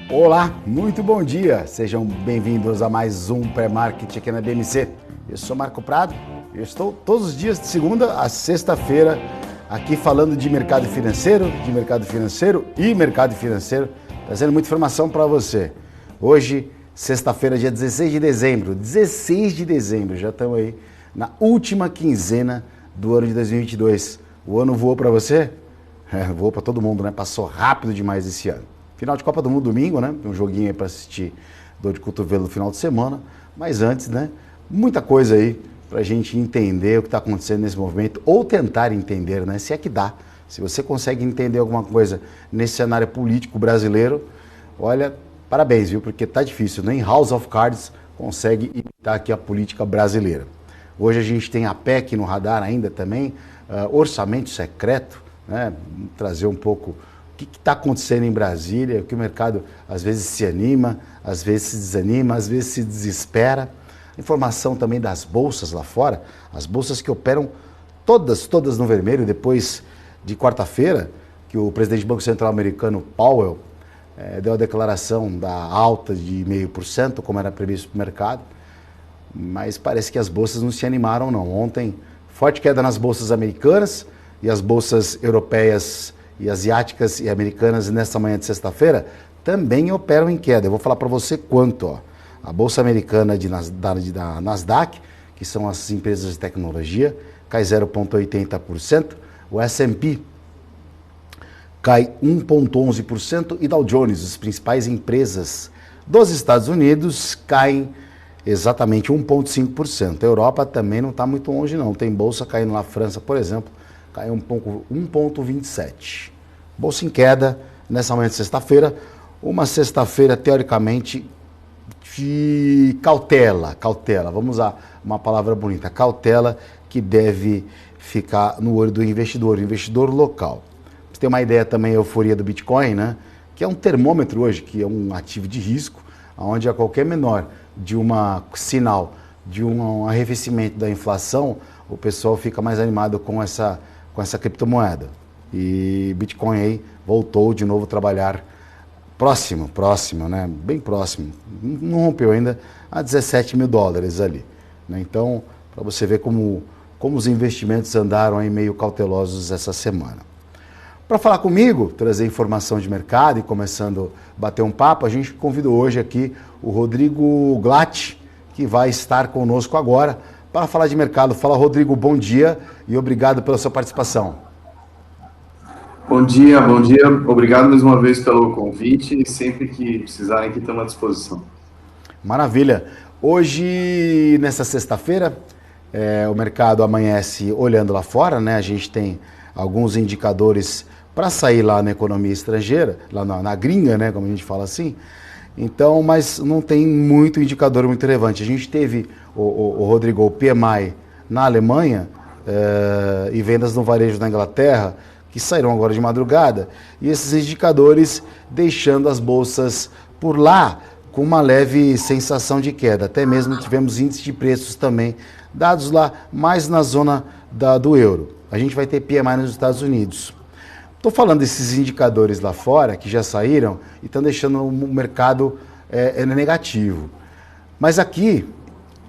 Olá, muito bom dia, sejam bem-vindos a mais um pré-market aqui na BMC. Eu sou Marco Prado, eu estou todos os dias de segunda a sexta-feira aqui falando de mercado financeiro e mercado financeiro, trazendo muita informação para você. Hoje, sexta-feira, dia 16 de dezembro, já estamos aí na última quinzena do ano de 2022. O ano voou para você? Voou para todo mundo, né? Passou rápido demais esse ano. Final de Copa do Mundo domingo, né? Um joguinho aí para assistir, dor de cotovelo no final de semana. Mas antes, né? Muita coisa aí para a gente entender o que está acontecendo nesse movimento, ou tentar entender, né? Se é que dá. Se você consegue entender alguma coisa nesse cenário político brasileiro, olha, parabéns, viu? Porque tá difícil. Nem House of Cards consegue imitar aqui a política brasileira. Hoje a gente tem a PEC no radar ainda também, orçamento secreto, né? Trazer um pouco o que está acontecendo em Brasília, que o mercado às vezes se anima, às vezes se desanima, às vezes se desespera. Informação também das bolsas lá fora, as bolsas que operam todas no vermelho, depois de quarta-feira, que o presidente do Banco Central americano, Powell, deu a declaração da alta de 0,5%, como era previsto para o mercado, mas parece que as bolsas não se animaram não. Ontem, forte queda nas bolsas americanas e as bolsas europeias e asiáticas e americanas nesta manhã de sexta-feira também operam em queda. Eu vou falar para você quanto. Ó. A bolsa americana da Nasdaq, que são as empresas de tecnologia, cai 0,80%. O S&P cai 1,11% e Dow Jones, as principais empresas dos Estados Unidos, caem exatamente 1,5%. A Europa também não está muito longe não. Tem bolsa caindo na França, por exemplo, caiu 1,27%. Bolsa em queda nessa manhã de sexta-feira. Uma sexta-feira, teoricamente, de cautela. Vamos usar uma palavra bonita. Cautela que deve ficar no olho do investidor local. Pra você ter uma ideia também, a euforia do Bitcoin, né? Que é um termômetro hoje, que é um ativo de risco, onde a qualquer menor de sinal de um arrefecimento da inflação, o pessoal fica mais animado com essa criptomoeda. E Bitcoin aí voltou de novo a trabalhar próximo, né? Bem próximo. Não rompeu ainda a $17 mil ali. Né? Então, para você ver como os investimentos andaram aí meio cautelosos essa semana. Para falar comigo, trazer informação de mercado e começando a bater um papo, a gente convidou hoje aqui o Rodrigo Glatt, que vai estar conosco agora para falar de mercado. Fala, Rodrigo, bom dia e obrigado pela sua participação. Bom dia. Obrigado mais uma vez pelo convite e sempre que precisarem aqui estamos à disposição. Maravilha. Hoje, nessa sexta-feira, o mercado amanhece olhando lá fora, né? A gente tem alguns indicadores para sair lá na economia estrangeira, lá na gringa, né? Como a gente fala assim. Então, mas não tem muito indicador muito relevante. A gente teve, o Rodrigo, o PMI na Alemanha e vendas no varejo na Inglaterra, que saíram agora de madrugada, e esses indicadores deixando as bolsas por lá com uma leve sensação de queda. Até mesmo tivemos índices de preços também, dados lá mais na zona do euro. A gente vai ter PMI nos Estados Unidos. Estou falando desses indicadores lá fora, que já saíram, e estão deixando o mercado negativo. Mas aqui,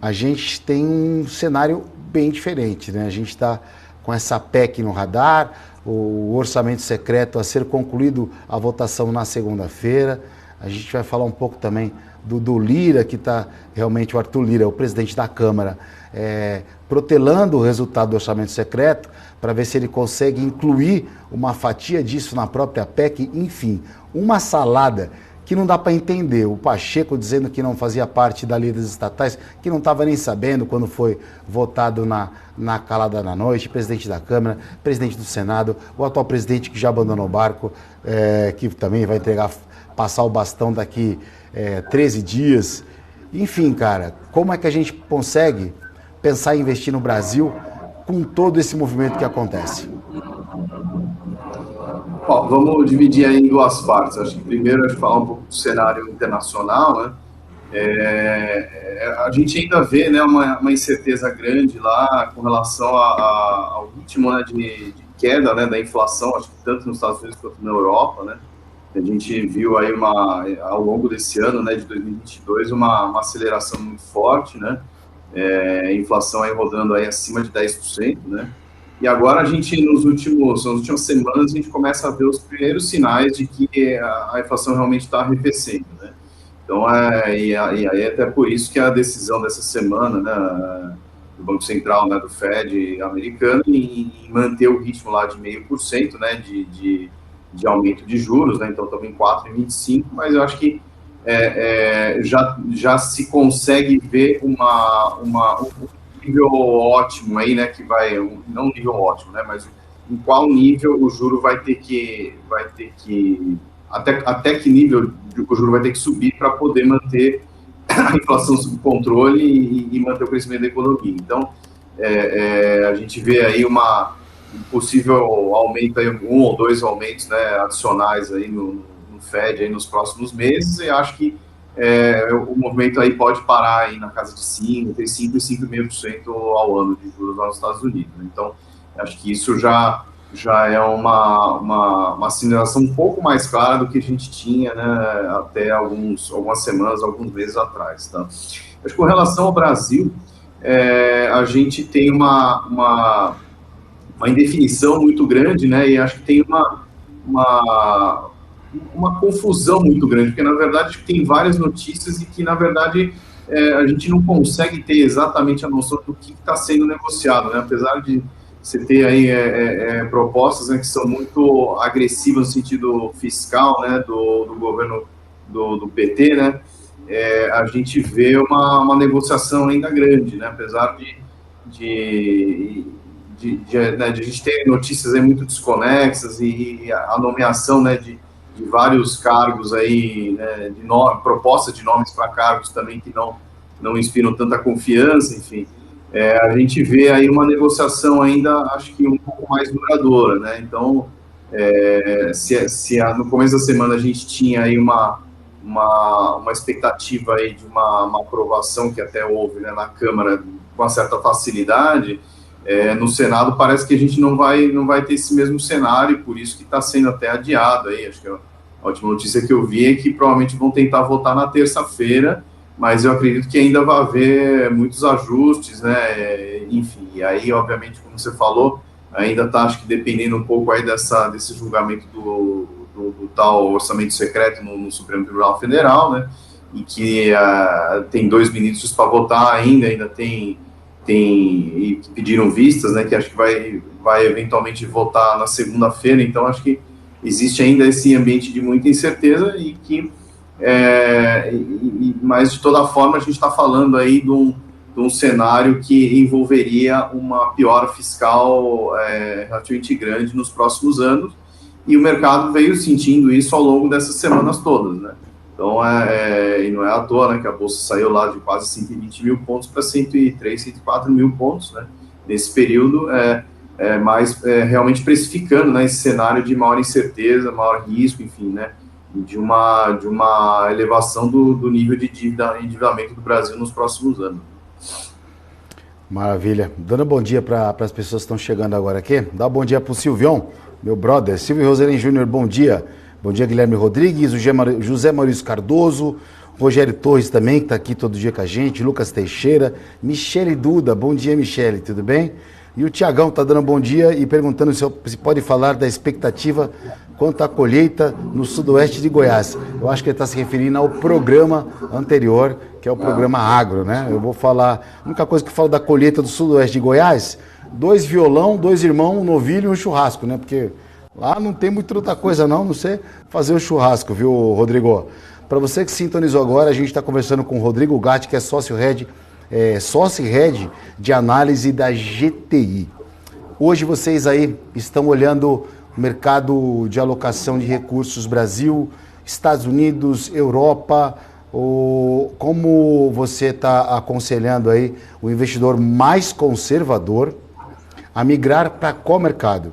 a gente tem um cenário bem diferente, né? A gente está com essa PEC no radar, o orçamento secreto a ser concluído a votação na segunda-feira. A gente vai falar um pouco também do Lira, que está realmente, o Arthur Lira, o presidente da Câmara, protelando o resultado do orçamento secreto para ver se ele consegue incluir uma fatia disso na própria PEC. Enfim, uma salada que não dá para entender. O Pacheco dizendo que não fazia parte da lei das estatais, que não estava nem sabendo quando foi votado na calada da noite, presidente da Câmara, presidente do Senado, o atual presidente que já abandonou o barco, que também vai passar o bastão daqui 13 dias. Enfim, cara, como é que a gente consegue pensar em investir no Brasil com todo esse movimento que acontece? Bom, vamos dividir aí em duas partes. Acho que primeiro a gente falar um pouco do cenário internacional, né? A gente ainda vê, né, uma incerteza grande lá com relação ao ritmo, né, de queda, né, da inflação, acho que tanto nos Estados Unidos quanto na Europa, né. A gente viu aí ao longo desse ano, né, de 2022, uma aceleração muito forte, né, inflação aí rodando aí acima de 10%, né, e agora a gente, nas últimas semanas, a gente começa a ver os primeiros sinais de que a inflação realmente está arrefecendo, né. Então, e aí até por isso que a decisão dessa semana, né, do Banco Central, né, do Fed americano, em manter o ritmo lá de 0,5%, né, de aumento de juros, né, então estamos em 4,25%, mas eu acho que já se consegue ver um nível ótimo aí, né, que vai, não um nível ótimo, né, mas em qual nível o juro vai ter que até que nível o juro vai ter que subir para poder manter a inflação sob controle e manter o crescimento da economia. Então, a gente vê aí um possível aumento, aí, 1 ou 2 aumentos, né, adicionais aí no Fed aí nos próximos meses, e acho que o movimento aí pode parar aí na casa de 5%, entre 5% e 5,5% ao ano de juros lá nos Estados Unidos. Então, acho que isso já é uma sinalização um pouco mais clara do que a gente tinha, né, até algumas semanas, alguns meses atrás. Tá? Acho que com relação ao Brasil, a gente tem uma indefinição muito grande, né, e acho que tem uma confusão muito grande, porque na verdade tem várias notícias e que na verdade a gente não consegue ter exatamente a noção do que está sendo negociado, né, apesar de você ter aí propostas, né, que são muito agressivas no sentido fiscal, né, do governo do PT, né, a gente vê uma negociação ainda grande, né, apesar né, de a gente ter notícias aí muito desconexas e a nomeação, né, de vários cargos aí, né, propostas de nomes para cargos também que não inspiram tanta confiança, enfim. A gente vê aí uma negociação ainda, acho que um pouco mais duradoura, né? Então, no começo da semana a gente tinha aí uma expectativa aí de uma aprovação que até houve, né, na Câmara com uma certa facilidade, no Senado parece que a gente não vai ter esse mesmo cenário, por isso que está sendo até adiado aí. Acho que a última notícia que eu vi é que provavelmente vão tentar votar na terça-feira, mas eu acredito que ainda vai haver muitos ajustes, né, enfim, e aí, obviamente, como você falou, ainda está, acho que dependendo um pouco aí desse julgamento do tal orçamento secreto no Supremo Tribunal Federal, né, e que tem 2 ministros para votar ainda tem e que pediram vistas, né, que acho que vai eventualmente votar na segunda-feira, então acho que existe ainda esse ambiente de muita incerteza e que mas de toda forma a gente está falando aí de um cenário que envolveria uma piora fiscal relativamente grande nos próximos anos, e o mercado veio sentindo isso ao longo dessas semanas todas, né? Então, e não é à toa, né, que a Bolsa saiu lá de quase 120 mil pontos para 103, 104 mil pontos, né? Nesse período, mas realmente precificando, né, esse cenário de maior incerteza, maior risco, enfim, né? De uma elevação do nível de endividamento do Brasil nos próximos anos. Maravilha. Dando bom dia para as pessoas que estão chegando agora aqui. Dá um bom dia para o Silvião, meu brother. Silvio Roselin Júnior, bom dia. Bom dia, Guilherme Rodrigues, o José Maurício Cardoso, Rogério Torres também, que está aqui todo dia com a gente, Lucas Teixeira, Michele Duda, bom dia, Michele, tudo bem? E o Tiagão está dando bom dia e perguntando se pode falar da expectativa quanto à colheita no sudoeste de Goiás. Eu acho que ele está se referindo ao programa anterior, que é o programa Agro, né? Eu vou falar, a única coisa que eu falo da colheita do sudoeste de Goiás, 2 violão, 2 irmãos, um novilho e um churrasco, né? Porque lá não tem muita outra coisa não sei fazer o churrasco, viu, Rodrigo? Para você que sintonizou agora, a gente está conversando com o Rodrigo Gatti, que é sócio-head de análise da GTI. Hoje vocês aí estão olhando o mercado de alocação de recursos Brasil, Estados Unidos, Europa, como você está aconselhando aí o investidor mais conservador a migrar para qual mercado?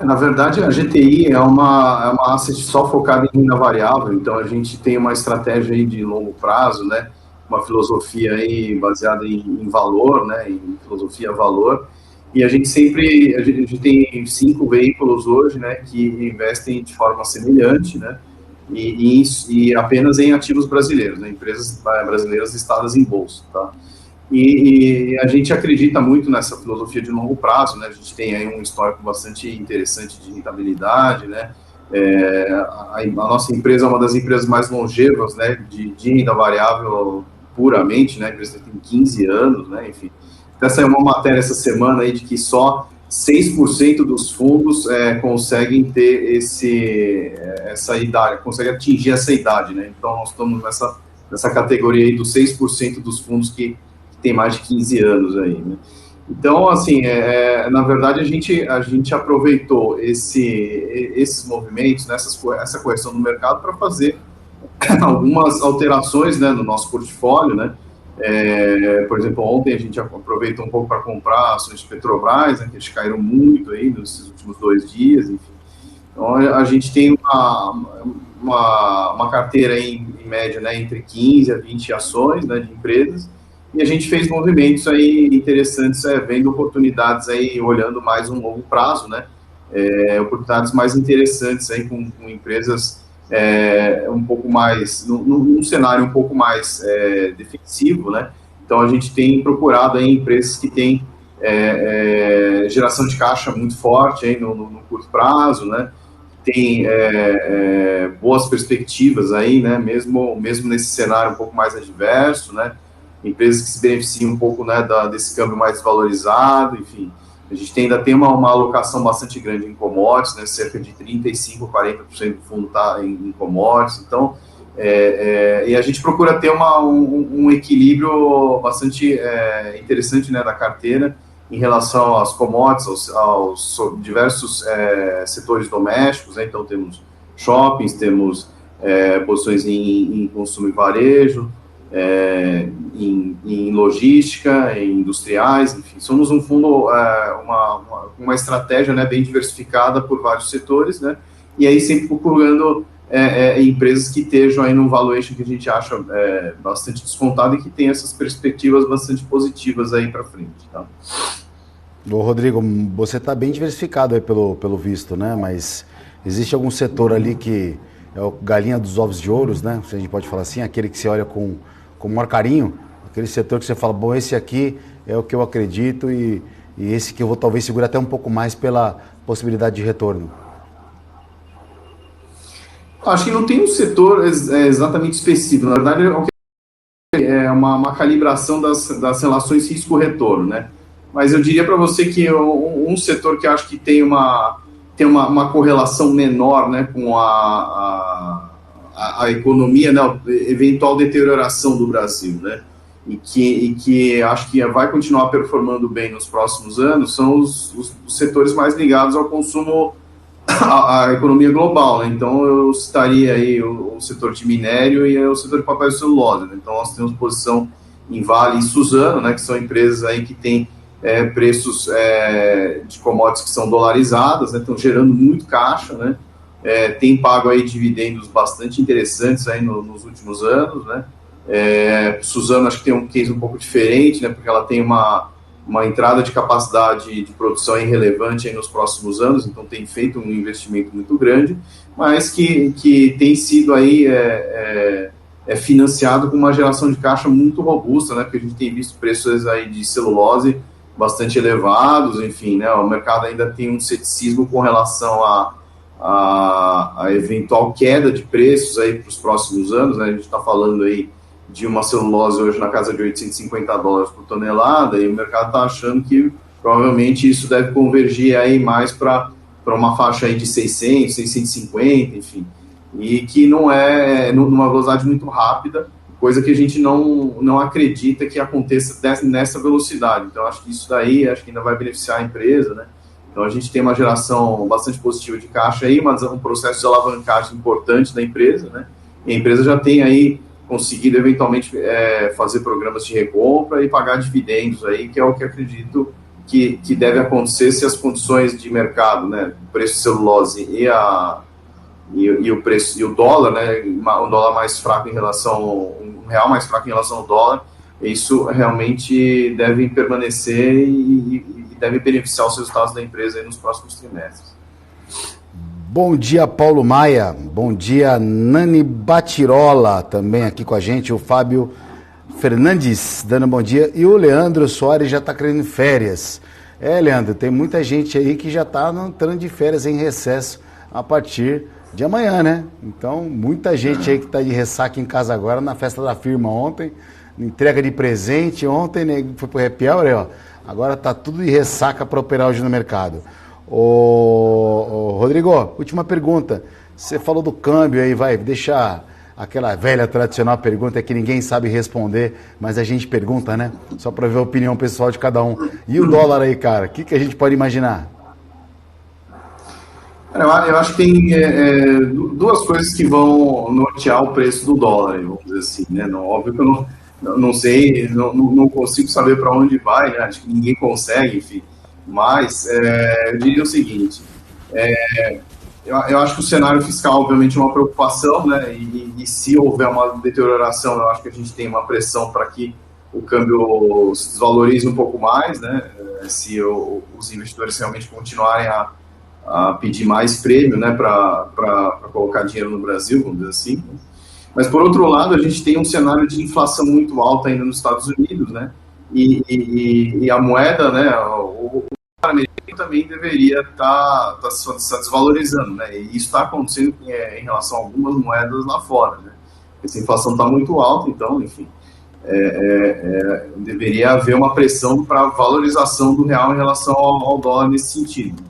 Na verdade, a GTI é uma asset só focada em renda variável, então a gente tem uma estratégia aí de longo prazo, né? Uma filosofia aí baseada em valor, né? Em filosofia valor. E a gente tem 5 veículos hoje, né? Que investem de forma semelhante, né? E apenas em ativos brasileiros, né? Empresas brasileiras listadas em bolsa, tá? E a gente acredita muito nessa filosofia de longo prazo, né? A gente tem aí um histórico bastante interessante de rentabilidade, né? A nossa empresa é uma das empresas mais longevas, né? De renda variável puramente, né? A empresa tem 15 anos, né? Enfim. Até saiu uma matéria essa semana aí de que só 6% dos fundos conseguem ter essa idade, conseguem atingir essa idade, né? Então, nós estamos nessa categoria aí dos 6% dos fundos que tem mais de 15 anos aí, né? Então, assim, na verdade, a gente aproveitou esses movimentos, essa correção do mercado para fazer algumas alterações, né, no nosso portfólio, né? Por exemplo, ontem a gente aproveitou um pouco para comprar ações de Petrobras, né, que eles caíram muito aí nesses últimos 2 dias, enfim. Então, a gente tem uma carteira em média, né, entre 15 a 20 ações, né, de empresas, e a gente fez movimentos aí interessantes, vendo oportunidades aí, olhando mais um longo prazo, né, oportunidades mais interessantes aí com empresas um pouco mais, num cenário um pouco mais defensivo, né. Então a gente tem procurado aí empresas que têm geração de caixa muito forte aí no curto prazo, né, tem boas perspectivas aí, né, mesmo nesse cenário um pouco mais adverso, né, empresas que se beneficiam um pouco, né, desse câmbio mais valorizado, enfim. A gente ainda tem uma alocação bastante grande em commodities, né, cerca de 35%, 40% do fundo está em commodities, então, e a gente procura ter um equilíbrio bastante interessante, né, da carteira em relação às commodities, aos diversos setores domésticos, né, então temos shoppings, temos posições em consumo e varejo, em logística, em industriais, enfim, somos um fundo, uma estratégia, né, bem diversificada por vários setores, né, e aí sempre procurando empresas que estejam aí num valuation que a gente acha bastante descontado e que tem essas perspectivas bastante positivas aí para frente, tá? Ô Rodrigo, você está bem diversificado aí pelo visto, né, mas existe algum setor ali que é o galinha dos ovos de ouros, né, se a gente pode falar assim, aquele que você olha com o maior carinho, aquele setor que você fala, bom, esse aqui é o que eu acredito e esse que eu vou talvez segurar até um pouco mais pela possibilidade de retorno? Acho que não tem um setor exatamente específico, na verdade é uma calibração das relações risco-retorno, né? Mas eu diria para você que um setor que eu acho que tem uma correlação menor, né, com a economia, né, a eventual deterioração do Brasil, né, e que acho que vai continuar performando bem nos próximos anos, são os setores mais ligados ao consumo, à economia global, né? Então eu citaria aí o setor de minério e o setor de papel e celulose, né? Então nós temos posição em Vale e Suzano, né, que são empresas aí que têm preços de commodities que são dolarizadas, né, estão gerando muito caixa, né, tem pago aí dividendos bastante interessantes aí nos últimos anos, né. Suzano acho que tem um case um pouco diferente, né, porque ela tem uma entrada de capacidade de produção irrelevante aí nos próximos anos, então tem feito um investimento muito grande, mas que tem sido aí financiado com uma geração de caixa muito robusta, né, porque a gente tem visto preços aí de celulose bastante elevados, enfim, né, o mercado ainda tem um ceticismo com relação a eventual queda de preços aí para os próximos anos, né, a gente está falando aí de uma celulose hoje na casa de $850 por tonelada, e o mercado está achando que provavelmente isso deve convergir aí mais para uma faixa aí de 600, 650, enfim, e que não é numa velocidade muito rápida, coisa que a gente não acredita que aconteça nessa velocidade. Então, acho que isso daí acho que ainda vai beneficiar a empresa, né? Então, a gente tem uma geração bastante positiva de caixa aí, mas é um processo de alavancagem importante da empresa, né? E a empresa já tem aí conseguido, eventualmente, fazer programas de recompra e pagar dividendos aí, que é o que acredito que deve acontecer se as condições de mercado, né, o preço de celulose e o preço e o dólar, né, um dólar mais fraco em relação, um real mais fraco em relação ao dólar, isso realmente deve permanecer e deve beneficiar os resultados da empresa aí nos próximos trimestres. Bom dia, Paulo Maia. Bom dia, Nani Batirola, também aqui com a gente. O Fábio Fernandes dando bom dia. E o Leandro Soares já está querendo férias. Leandro, tem muita gente aí que já está entrando de férias em recesso a partir de amanhã, né? Então, muita gente aí que está de ressaca em casa agora, na festa da firma ontem, entrega de presente ontem, né? Foi pro happy hour, ó. Agora tá tudo de ressaca para operar hoje no mercado. Ô, Rodrigo, última pergunta. Você falou do câmbio aí, vai deixar aquela velha tradicional pergunta que ninguém sabe responder, mas a gente pergunta, né? Só para ver a opinião pessoal de cada um. E o dólar aí, cara? O que a gente pode imaginar? Eu acho que tem duas coisas que vão nortear o preço do dólar, vamos dizer assim, né? Óbvio que eu não sei, não consigo saber para onde vai, né? Acho que ninguém consegue, enfim. Mas eu diria o seguinte, eu acho que o cenário fiscal, obviamente, é uma preocupação, né? E se houver uma deterioração, eu acho que a gente tem uma pressão para que o câmbio se desvalorize um pouco mais, né? Se os investidores realmente continuarem a pedir mais prêmio, né? Para colocar dinheiro no Brasil, vamos dizer assim. Mas, por outro lado, a gente tem um cenário de inflação muito alta ainda nos Estados Unidos, né? E a moeda, né? O americano também deveria estar se desvalorizando, né? E isso está acontecendo em relação a algumas moedas lá fora, né? Essa inflação está muito alta, então, enfim, deveria haver uma pressão para a valorização do real em relação ao dólar nesse sentido.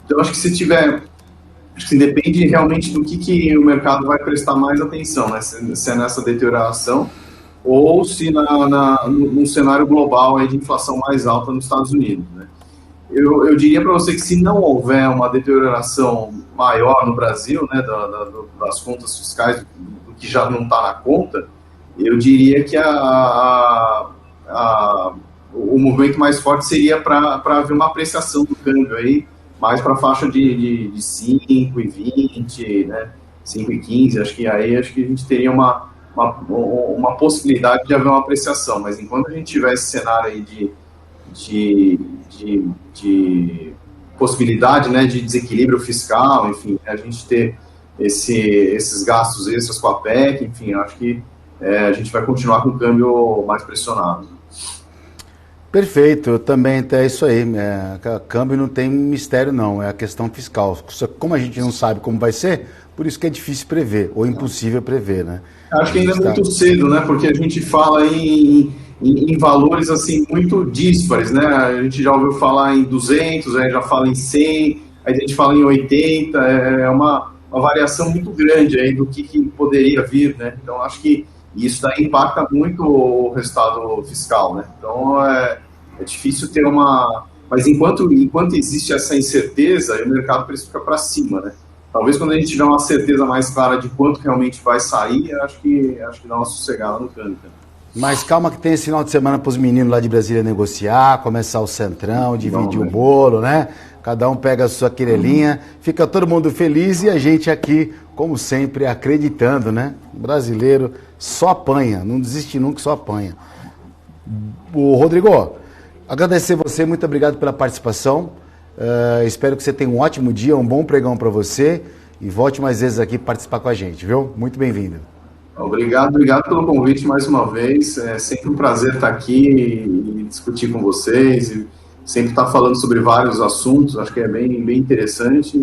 Então, acho que depende realmente do que o mercado vai prestar mais atenção, né? Se é nessa deterioração ou se num cenário global aí de inflação mais alta nos Estados Unidos, né? Eu diria para você que se não houver uma deterioração maior no Brasil, né, das contas fiscais, do que já não está na conta, eu diria que o movimento mais forte seria para haver uma apreciação do câmbio aí, mais para a faixa de 5,20, né, 5,15, acho que a gente teria uma possibilidade de haver uma apreciação, mas enquanto a gente tiver esse cenário aí de possibilidade, né, de desequilíbrio fiscal, enfim, a gente ter esses gastos extras com a PEC, enfim, acho que a gente vai continuar com o câmbio mais pressionado. Perfeito, também é isso aí. Câmbio não tem mistério, não, é a questão fiscal. Como a gente não sabe como vai ser, por isso que é difícil prever, ou impossível prever, né? Acho que ainda é muito cedo, né? Porque a gente fala em valores assim muito díspares, né? A gente já ouviu falar em 200, aí já fala em 100, aí a gente fala em 80, é uma variação muito grande aí do que poderia vir, né? Então acho que isso daí impacta muito o resultado fiscal, né? Então é difícil ter mas enquanto existe essa incerteza, o mercado fica para cima, né? Talvez quando a gente tiver uma certeza mais clara de quanto realmente vai sair, acho que dá uma sossegada no câmbio. Mas calma que tem esse final de semana para os meninos lá de Brasília negociar, começar o centrão, dividir o bolo, né? Cada um pega a sua querelinha, fica todo mundo feliz e a gente aqui, como sempre, acreditando, né? O brasileiro só apanha, não desiste nunca, só apanha. O Rodrigo, agradecer você, muito obrigado pela participação. Espero que você tenha um ótimo dia, um bom pregão para você e volte mais vezes aqui participar com a gente, viu? Muito bem-vindo. Obrigado pelo convite mais uma vez. É sempre um prazer estar aqui e discutir com vocês e sempre estar falando sobre vários assuntos. Acho que é bem interessante.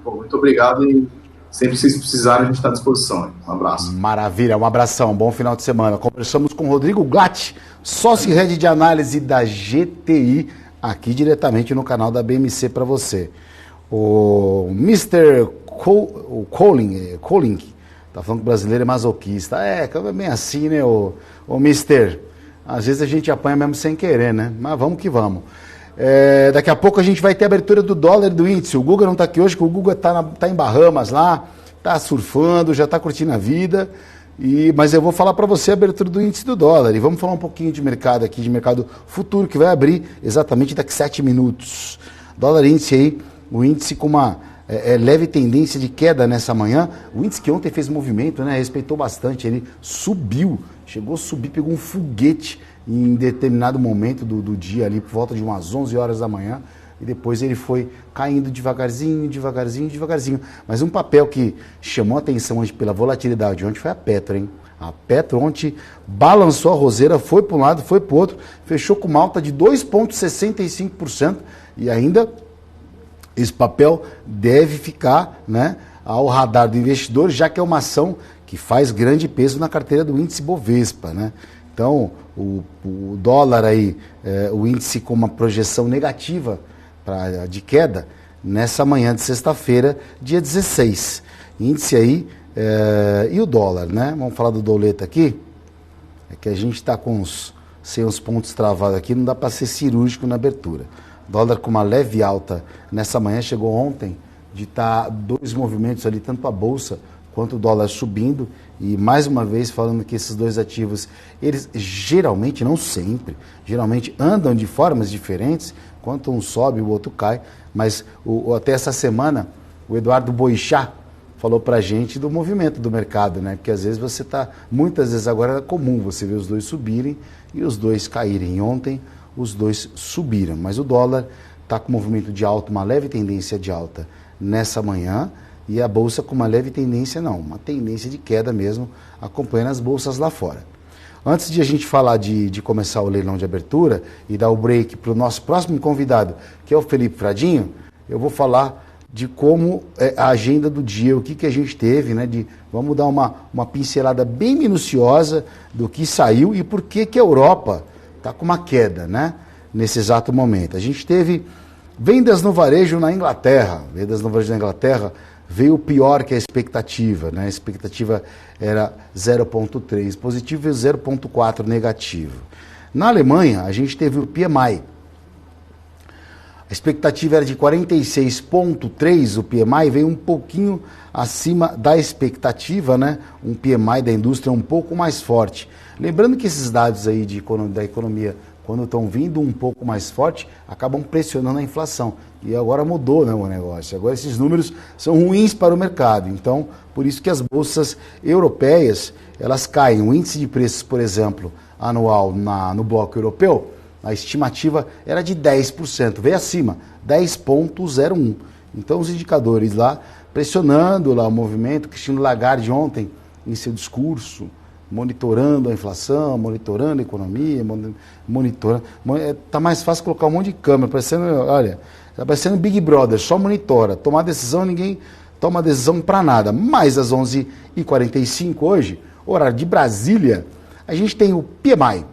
Muito obrigado e sempre que vocês precisarem, a gente está à disposição. Um abraço. Maravilha, um abração, bom final de semana. Conversamos com o Rodrigo Glatt, sócio e head de análise da GTI, aqui diretamente no canal da BMC para você. O Mr. Colling tá falando que o brasileiro é masoquista. É bem assim, né, o Mister? Às vezes a gente apanha mesmo sem querer, né? Mas vamos que vamos. Daqui a pouco a gente vai ter a abertura do dólar e do índice. O Guga não tá aqui hoje, porque o Guga tá em Bahamas lá, tá surfando, já tá curtindo a vida. Mas eu vou falar para você a abertura do índice do dólar. E vamos falar um pouquinho de mercado aqui, de mercado futuro, que vai abrir exatamente daqui a 7 minutos. Dólar índice aí, o índice com uma leve tendência de queda nessa manhã. O índice que ontem fez movimento, né? Respeitou bastante, ele subiu, chegou a subir, pegou um foguete em determinado momento do dia ali, por volta de umas 11 horas da manhã. E depois ele foi caindo devagarzinho. Mas um papel que chamou a atenção hoje pela volatilidade ontem foi a Petro, hein? A Petro ontem balançou a roseira, foi para um lado, foi para o outro, fechou com uma alta de 2,65%. E ainda esse papel deve ficar, né, ao radar do investidor, já que é uma ação que faz grande peso na carteira do índice Bovespa, né? Então, o dólar aí, o índice com uma projeção negativa de queda nessa manhã de sexta-feira, dia 16. Índice aí, e o dólar, né? Vamos falar do doleta aqui. É que a gente está sem os pontos travados aqui, não dá para ser cirúrgico na abertura. Dólar com uma leve alta nessa manhã, chegou ontem de estar 2 movimentos ali, tanto a bolsa quanto o dólar subindo. E mais uma vez falando que esses dois ativos, eles geralmente, não sempre, geralmente andam de formas diferentes. Enquanto um sobe, o outro cai. Mas até essa semana, o Eduardo Boixá falou pra gente do movimento do mercado, né? Porque às vezes muitas vezes agora é comum você ver os dois subirem e os dois caírem. Ontem os dois subiram, mas o dólar está com movimento de alta, uma leve tendência de alta nessa manhã, e a bolsa com uma leve tendência, uma tendência de queda mesmo, acompanhando as bolsas lá fora. Antes de a gente falar de começar o leilão de abertura e dar o break para o nosso próximo convidado, que é o Felipe Fradinho, eu vou falar de como é a agenda do dia, o que a gente teve, né? Vamos dar uma pincelada bem minuciosa do que saiu e por que a Europa está com uma queda, né? Nesse exato momento. A gente teve vendas no varejo na Inglaterra. Vendas no varejo na Inglaterra veio pior que a expectativa, né? A expectativa era 0,3 positivo e 0,4 negativo. Na Alemanha, a gente teve o PMI. A expectativa era de 46,3, o PMI veio um pouquinho acima da expectativa, né? Um PMI da indústria um pouco mais forte. Lembrando que esses dados aí da economia, quando estão vindo um pouco mais forte, acabam pressionando a inflação. E agora mudou, né, o negócio. Agora esses números são ruins para o mercado. Então, por isso que as bolsas europeias, elas caem. O índice de preços, por exemplo, anual no bloco europeu, a estimativa era de 10%, veio acima, 10,01. Então, os indicadores lá, pressionando lá o movimento, Christine Lagarde ontem, em seu discurso, monitorando a inflação, monitorando a economia, monitorando. Tá mais fácil colocar um monte de câmera, tá parecendo Big Brother, só monitora. Tomar decisão, ninguém toma decisão para nada. Mas às 11h45 hoje, horário de Brasília, a gente tem o PMI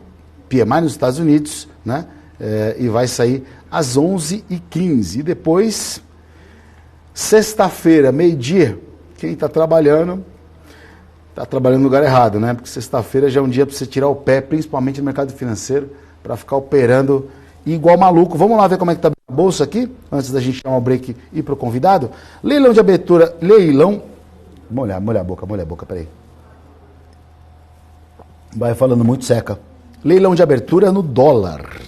nos Estados Unidos, né? E vai sair às 11h15. E depois, sexta-feira, meio-dia, quem está trabalhando no lugar errado, né? Porque sexta-feira já é um dia para você tirar o pé, principalmente no mercado financeiro, para ficar operando igual maluco. Vamos lá ver como é que está a bolsa aqui, antes da gente dar um break e ir para o convidado. Leilão de abertura, molha a boca, peraí. Vai falando muito seca. Leilão de abertura no dólar,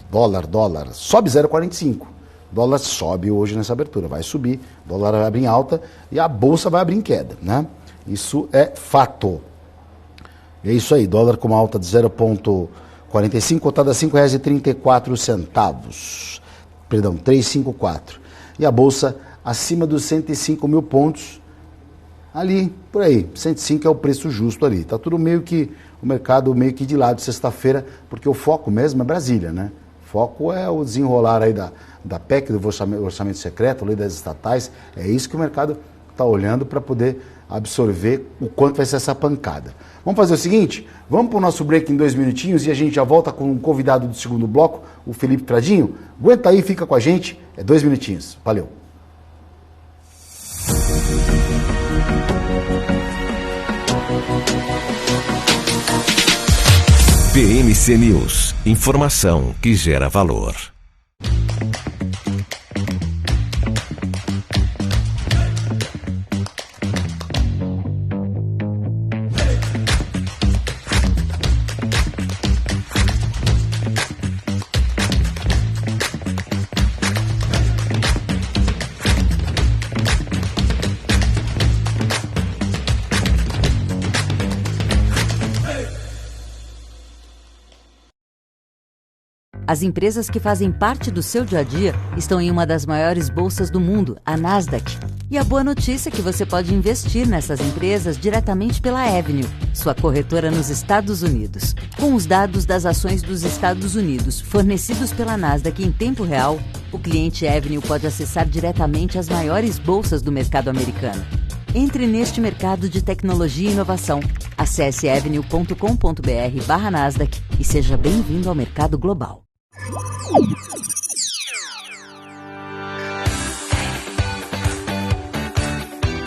sobe 0,45. Dólar sobe hoje nessa abertura, vai subir, dólar vai abrir em alta e a bolsa vai abrir em queda, né? Isso é fato. É isso aí, dólar com uma alta de 0,45, cotada a R$ 5,34. Perdão, 3,54. E a bolsa acima dos 105 mil pontos, ali, por aí. 105 é o preço justo ali. Está tudo o mercado meio que de lado sexta-feira, porque o foco mesmo é Brasília, né? O foco é o desenrolar aí da PEC, do orçamento secreto, lei das estatais. É isso que o mercado está olhando para poder absorver o quanto vai ser essa pancada. Vamos fazer o seguinte, vamos para o nosso break em 2 minutinhos e a gente já volta com o convidado do segundo bloco, o Felipe Fradinho. Aguenta aí, fica com a gente, 2 minutinhos. Valeu. BMC News, informação que gera valor. As empresas que fazem parte do seu dia a dia estão em uma das maiores bolsas do mundo, a Nasdaq. E a boa notícia é que você pode investir nessas empresas diretamente pela Avenue, sua corretora nos Estados Unidos. Com os dados das ações dos Estados Unidos fornecidos pela Nasdaq em tempo real, o cliente Avenue pode acessar diretamente as maiores bolsas do mercado americano. Entre neste mercado de tecnologia e inovação. Acesse avenue.com.br/Nasdaq e seja bem-vindo ao mercado global.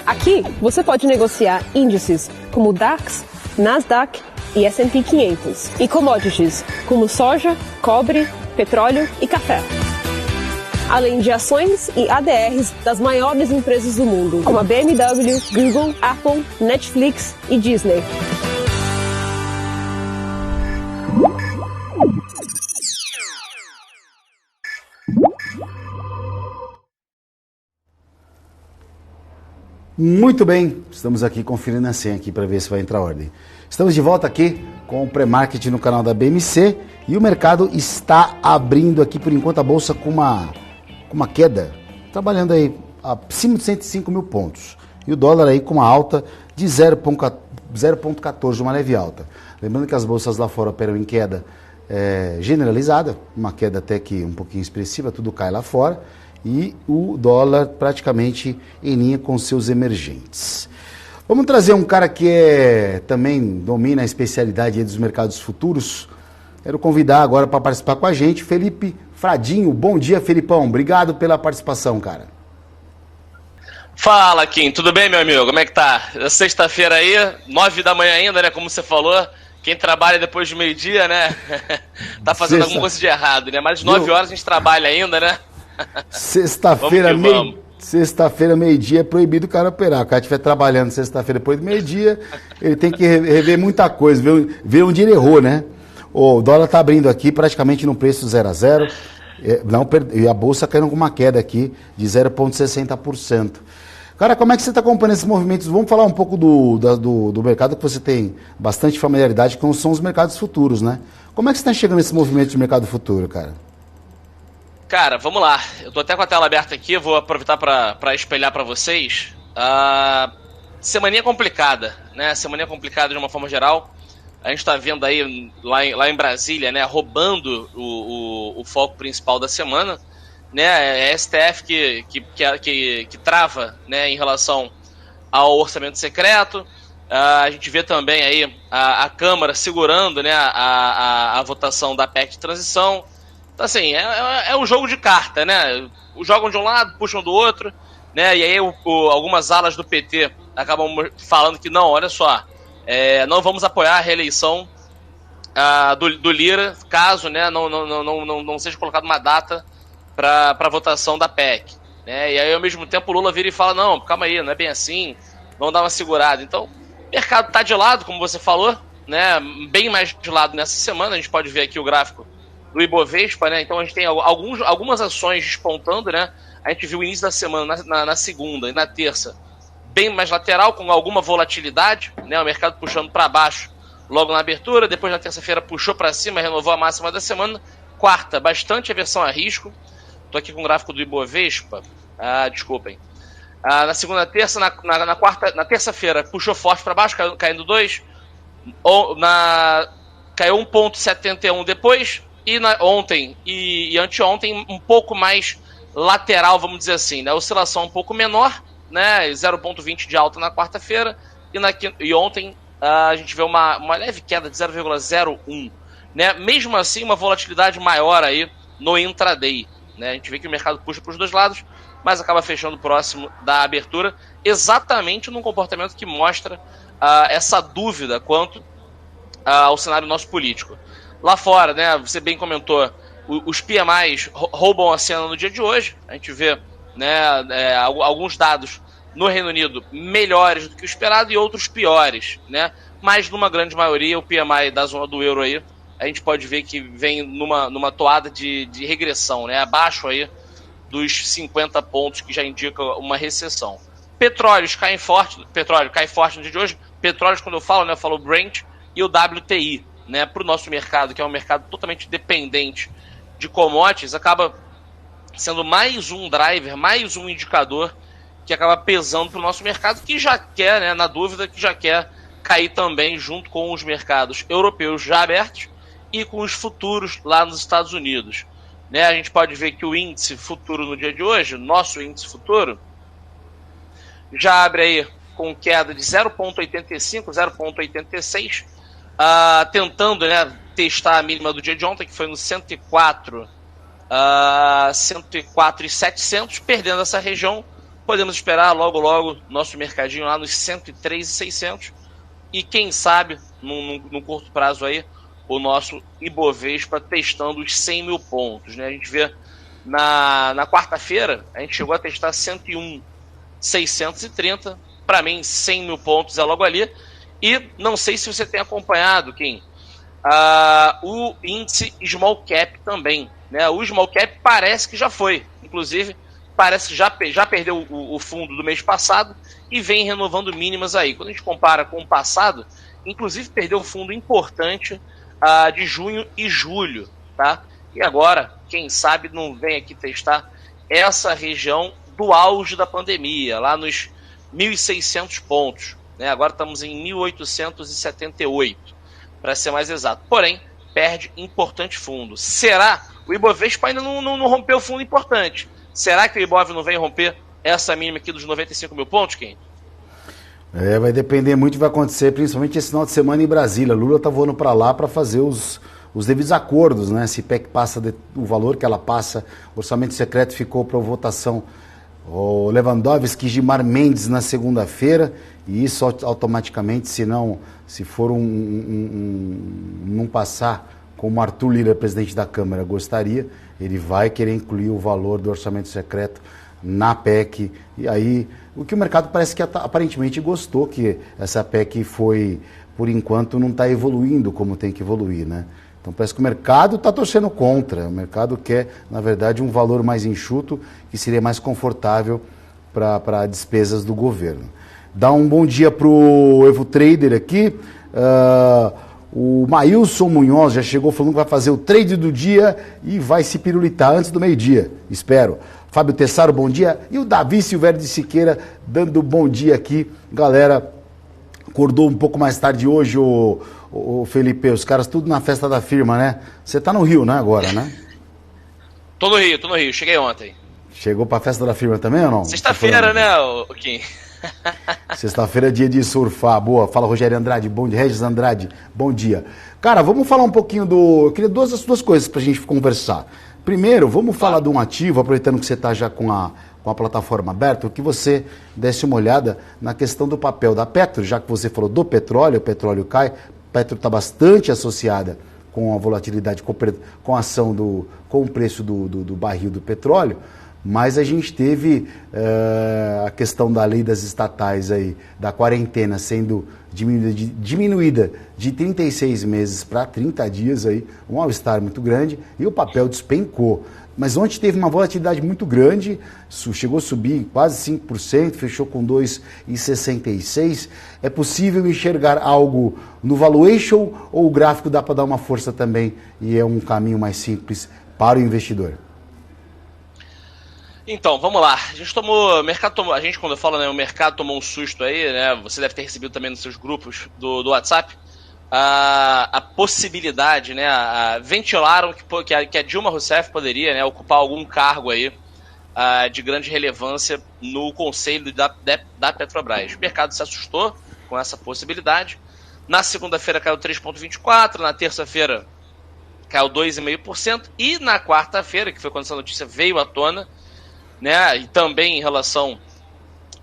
Aqui você pode negociar índices como DAX, Nasdaq e S&P 500 e commodities como soja, cobre, petróleo e café. Além de ações e ADRs das maiores empresas do mundo, como a BMW, Google, Apple, Netflix e Disney. Muito bem, estamos aqui conferindo a senha aqui para ver se vai entrar a ordem. Estamos de volta aqui com o pré-market no canal da BMC e o mercado está abrindo aqui por enquanto a bolsa com uma queda, trabalhando aí acima de 105 mil pontos. E o dólar aí com uma alta de 0,14, uma leve alta. Lembrando que as bolsas lá fora operam em queda generalizada, uma queda até que um pouquinho expressiva, tudo cai lá fora. E o dólar praticamente em linha com seus emergentes. Vamos trazer um cara que também domina a especialidade dos mercados futuros. Quero convidar agora para participar com a gente, Felipe Fradinho. Bom dia, Felipão. Obrigado pela participação, cara. Fala, Kim. Tudo bem, meu amigo? Como é que tá? Sexta-feira aí, 9 da manhã ainda, né? Como você falou. Quem trabalha depois de meio-dia, né? Tá fazendo alguma coisa de errado, né? Mais de 9 horas a gente trabalha ainda, né? Sexta-feira, meio-dia, é proibido o cara operar. O cara estiver trabalhando sexta-feira depois do meio-dia, ele tem que rever muita coisa, ver onde ele errou, né? O dólar está abrindo aqui praticamente no preço 0 a 0. E a bolsa caindo com uma queda aqui de 0,60%. Cara, como é que você está acompanhando esses movimentos? Vamos falar um pouco do mercado que você tem bastante familiaridade com, são os mercados futuros, né? Como é que você está chegando nesse movimento de mercado futuro, cara? Cara, vamos lá. Eu tô até com a tela aberta aqui, vou aproveitar para espelhar para vocês. Semaninha complicada, né? Semaninha complicada de uma forma geral. A gente tá vendo aí, lá em Brasília, né? Roubando o foco principal da semana. Né? É a STF que trava, né, em relação ao orçamento secreto. A gente vê também aí a Câmara segurando, né, a votação da PEC de transição. Então, assim, é um jogo de carta, né? Jogam de um lado, puxam do outro, né? E aí algumas alas do PT acabam falando que não, olha só, não vamos apoiar a reeleição do Lira, caso, né, não seja colocada uma data para a votação da PEC. Né? E aí, ao mesmo tempo, o Lula vira e fala, não, calma aí, não é bem assim, vamos dar uma segurada. Então, o mercado está de lado, como você falou, né? Bem mais de lado nessa semana. A gente pode ver aqui o gráfico do Ibovespa, né? Então a gente tem algumas ações despontando, né? A gente viu o início da semana, na segunda e na terça, bem mais lateral, com alguma volatilidade, né? O mercado puxando para baixo logo na abertura, depois na terça-feira puxou para cima, renovou a máxima da semana. Quarta, bastante aversão a risco. Tô aqui com o gráfico do Ibovespa, desculpem. Na segunda, terça, na quarta, na terça-feira puxou forte para baixo, caindo 2, caiu 1,71 depois. E ontem e anteontem um pouco mais lateral, vamos dizer assim, né? Oscilação um pouco menor, né? 0,20 de alta na quarta-feira e ontem a gente vê uma leve queda de 0,01, né? Mesmo assim, uma volatilidade maior aí no intraday, né? A gente vê que o mercado puxa para os dois lados, mas acaba fechando próximo da abertura, exatamente num comportamento que mostra essa dúvida quanto ao cenário nosso político. Lá fora, né, você bem comentou, os PMIs roubam a cena no dia de hoje. A gente vê, né, alguns dados no Reino Unido melhores do que o esperado e outros piores, né? Mas numa grande maioria o PMI da zona do euro aí, a gente pode ver que vem numa toada de regressão, né? Abaixo aí dos 50 pontos, que já indica uma recessão. Petróleo cai forte no dia de hoje. Petróleo, quando eu falo, né, eu falo Brent e o WTI, né, para o nosso mercado, que é um mercado totalmente dependente de commodities acaba sendo mais um driver, mais um indicador que acaba pesando para o nosso mercado, que já quer, né, na dúvida, que já quer cair também junto com os mercados europeus já abertos e com os futuros lá nos Estados Unidos. Né, a gente pode ver que o índice futuro no dia de hoje, nosso índice futuro, já abre aí com queda de 0,85, 0,86, tentando, né, testar a mínima do dia de ontem, que foi no 104,700, perdendo essa região. Podemos esperar logo nosso mercadinho lá nos 103,600 e quem sabe, no curto prazo aí, o nosso Ibovespa testando os 100 mil pontos. Né? A gente vê na quarta-feira, a gente chegou a testar 101,630. Para mim, 100 mil pontos é logo ali. E não sei se você tem acompanhado, Kim, o índice Small Cap também. Né? O Small Cap parece que já foi. Inclusive, parece que já perdeu o fundo do mês passado e vem renovando mínimas aí. Quando a gente compara com o passado, inclusive perdeu um fundo importante de junho e julho. Tá? E agora, quem sabe, não vem aqui testar essa região do auge da pandemia, lá nos 1.600 pontos. Né? Agora estamos em 1.878, para ser mais exato. Porém, perde importante fundo. Será? O Ibovespa ainda não rompeu o fundo importante. Será que o Ibov não vem romper essa mínima aqui dos 95 mil pontos, Kim? Vai depender muito do que vai acontecer, principalmente esse final de semana em Brasília. Lula está voando para lá para fazer os devidos acordos, né? Se PEC passa o valor que ela passa, o orçamento secreto ficou para votação o Lewandowski e Gilmar Mendes na segunda-feira, e isso automaticamente, se for não passar como Arthur Lira, presidente da Câmara, gostaria, ele vai querer incluir o valor do orçamento secreto na PEC, e aí o que o mercado parece que aparentemente gostou, que essa PEC foi, por enquanto, não está evoluindo como tem que evoluir, né? Então parece que o mercado está torcendo contra, o mercado quer, na verdade, um valor mais enxuto, que seria mais confortável para despesas do governo. Dá um bom dia para o Evo Trader aqui, o Maílson Munhoz já chegou falando que vai fazer o trade do dia e vai se pirulitar antes do meio-dia, espero. Fábio Tessaro, bom dia, e o Davi Silvério de Siqueira dando bom dia aqui. Galera, acordou um pouco mais tarde hoje, o Felipe, os caras tudo na festa da firma, né? Você tá no Rio, né, agora, né? Tô no Rio, cheguei ontem. Chegou pra festa da firma também ou não? Sexta-feira, né, Kim? Sexta-feira é dia de surfar, boa. Fala, Rogério Andrade, bom dia. Regis Andrade, bom dia. Cara, vamos falar um pouquinho eu queria duas coisas pra gente conversar. Primeiro, vamos falar de um ativo, aproveitando que você tá já com a plataforma aberta, que você desse uma olhada na questão do papel da Petro, já que você falou do petróleo, o petróleo cai, a Petro está bastante associada com a volatilidade, com a ação com o preço do barril do petróleo, mas a gente teve a questão da lei das estatais aí, da quarentena sendo diminuída de 36 meses para 30 dias aí, um mal-estar muito grande, e o papel despencou. Mas ontem teve uma volatilidade muito grande, chegou a subir quase 5%, fechou com 2,66%. É possível enxergar algo no valuation ou o gráfico dá para dar uma força também e é um caminho mais simples para o investidor? Então, vamos lá. A gente quando eu falo, né, o mercado tomou um susto aí, né? Você deve ter recebido também nos seus grupos do WhatsApp. A possibilidade, né, ventilaram que a Dilma Rousseff poderia, né, ocupar algum cargo aí de grande relevância no conselho da Petrobras. O mercado se assustou com essa possibilidade. Na segunda-feira caiu 3,24%, na terça-feira caiu 2,5%, e na quarta-feira, que foi quando essa notícia veio à tona, né, e também em relação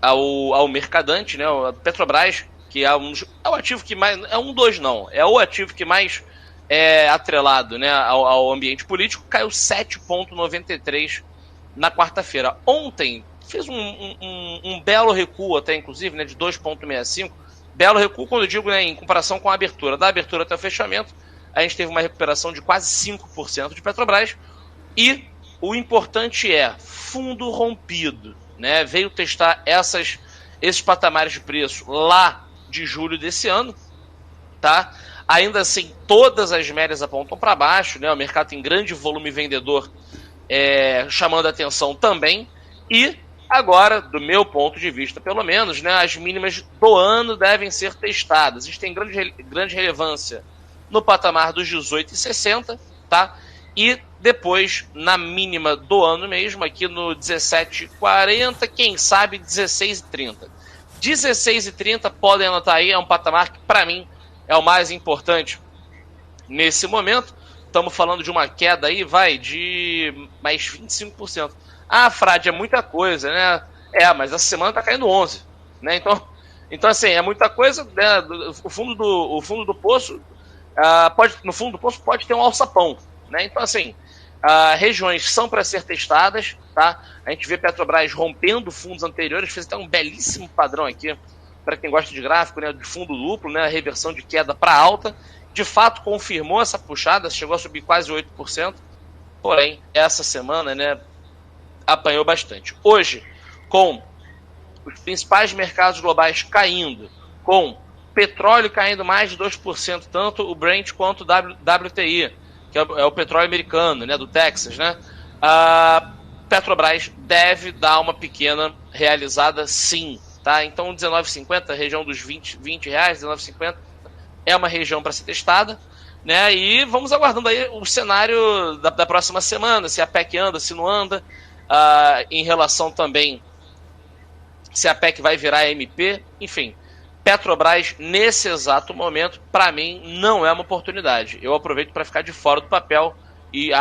ao mercadante, né, a Petrobras, que é o ativo que mais... É o ativo que mais é atrelado, né, ao ambiente político, caiu 7,93% na quarta-feira. Ontem fez um belo recuo até, inclusive, né, de 2,65%. Belo recuo quando eu digo, né, em comparação com a abertura. Da abertura até o fechamento, a gente teve uma recuperação de quase 5% de Petrobras. E o importante é fundo rompido, né? Veio testar esses patamares de preço lá de julho desse ano, tá? Ainda assim, todas as médias apontam para baixo, né? O mercado tem grande volume vendedor chamando a atenção também. E agora, do meu ponto de vista, pelo menos, né, as mínimas do ano devem ser testadas. A gente tem grande relevância no patamar dos 18,60, tá? E depois, na mínima do ano mesmo, aqui no 17,40, quem sabe 16,30. 16,30, podem anotar aí, é um patamar que, para mim, é o mais importante nesse momento. Estamos falando de uma queda aí, de mais 25%. Ah, Frade, é muita coisa, né? Mas essa semana tá caindo 11%, né? Então assim, é muita coisa, né? O fundo do poço, no fundo do poço pode ter um alçapão, né? Então assim, regiões são para ser testadas, tá? A gente vê Petrobras rompendo fundos anteriores, fez até um belíssimo padrão aqui, para quem gosta de gráfico, né? De fundo duplo, né? A reversão de queda para alta, de fato confirmou essa puxada, chegou a subir quase 8%, porém, essa semana, né, apanhou bastante. Hoje, com os principais mercados globais caindo, com petróleo caindo mais de 2%, tanto o Brent quanto o WTI, que é o petróleo americano, né, do Texas, né? A Petrobras deve dar uma pequena realizada, sim, tá? Então, 19,50, região dos 20 reais, 19,50, é uma região para ser testada, né? E vamos aguardando aí o cenário da próxima semana, se a PEC anda, se não anda, em relação também se a PEC vai virar MP, enfim. Petrobras, nesse exato momento, para mim, não é uma oportunidade. Eu aproveito para ficar de fora do papel e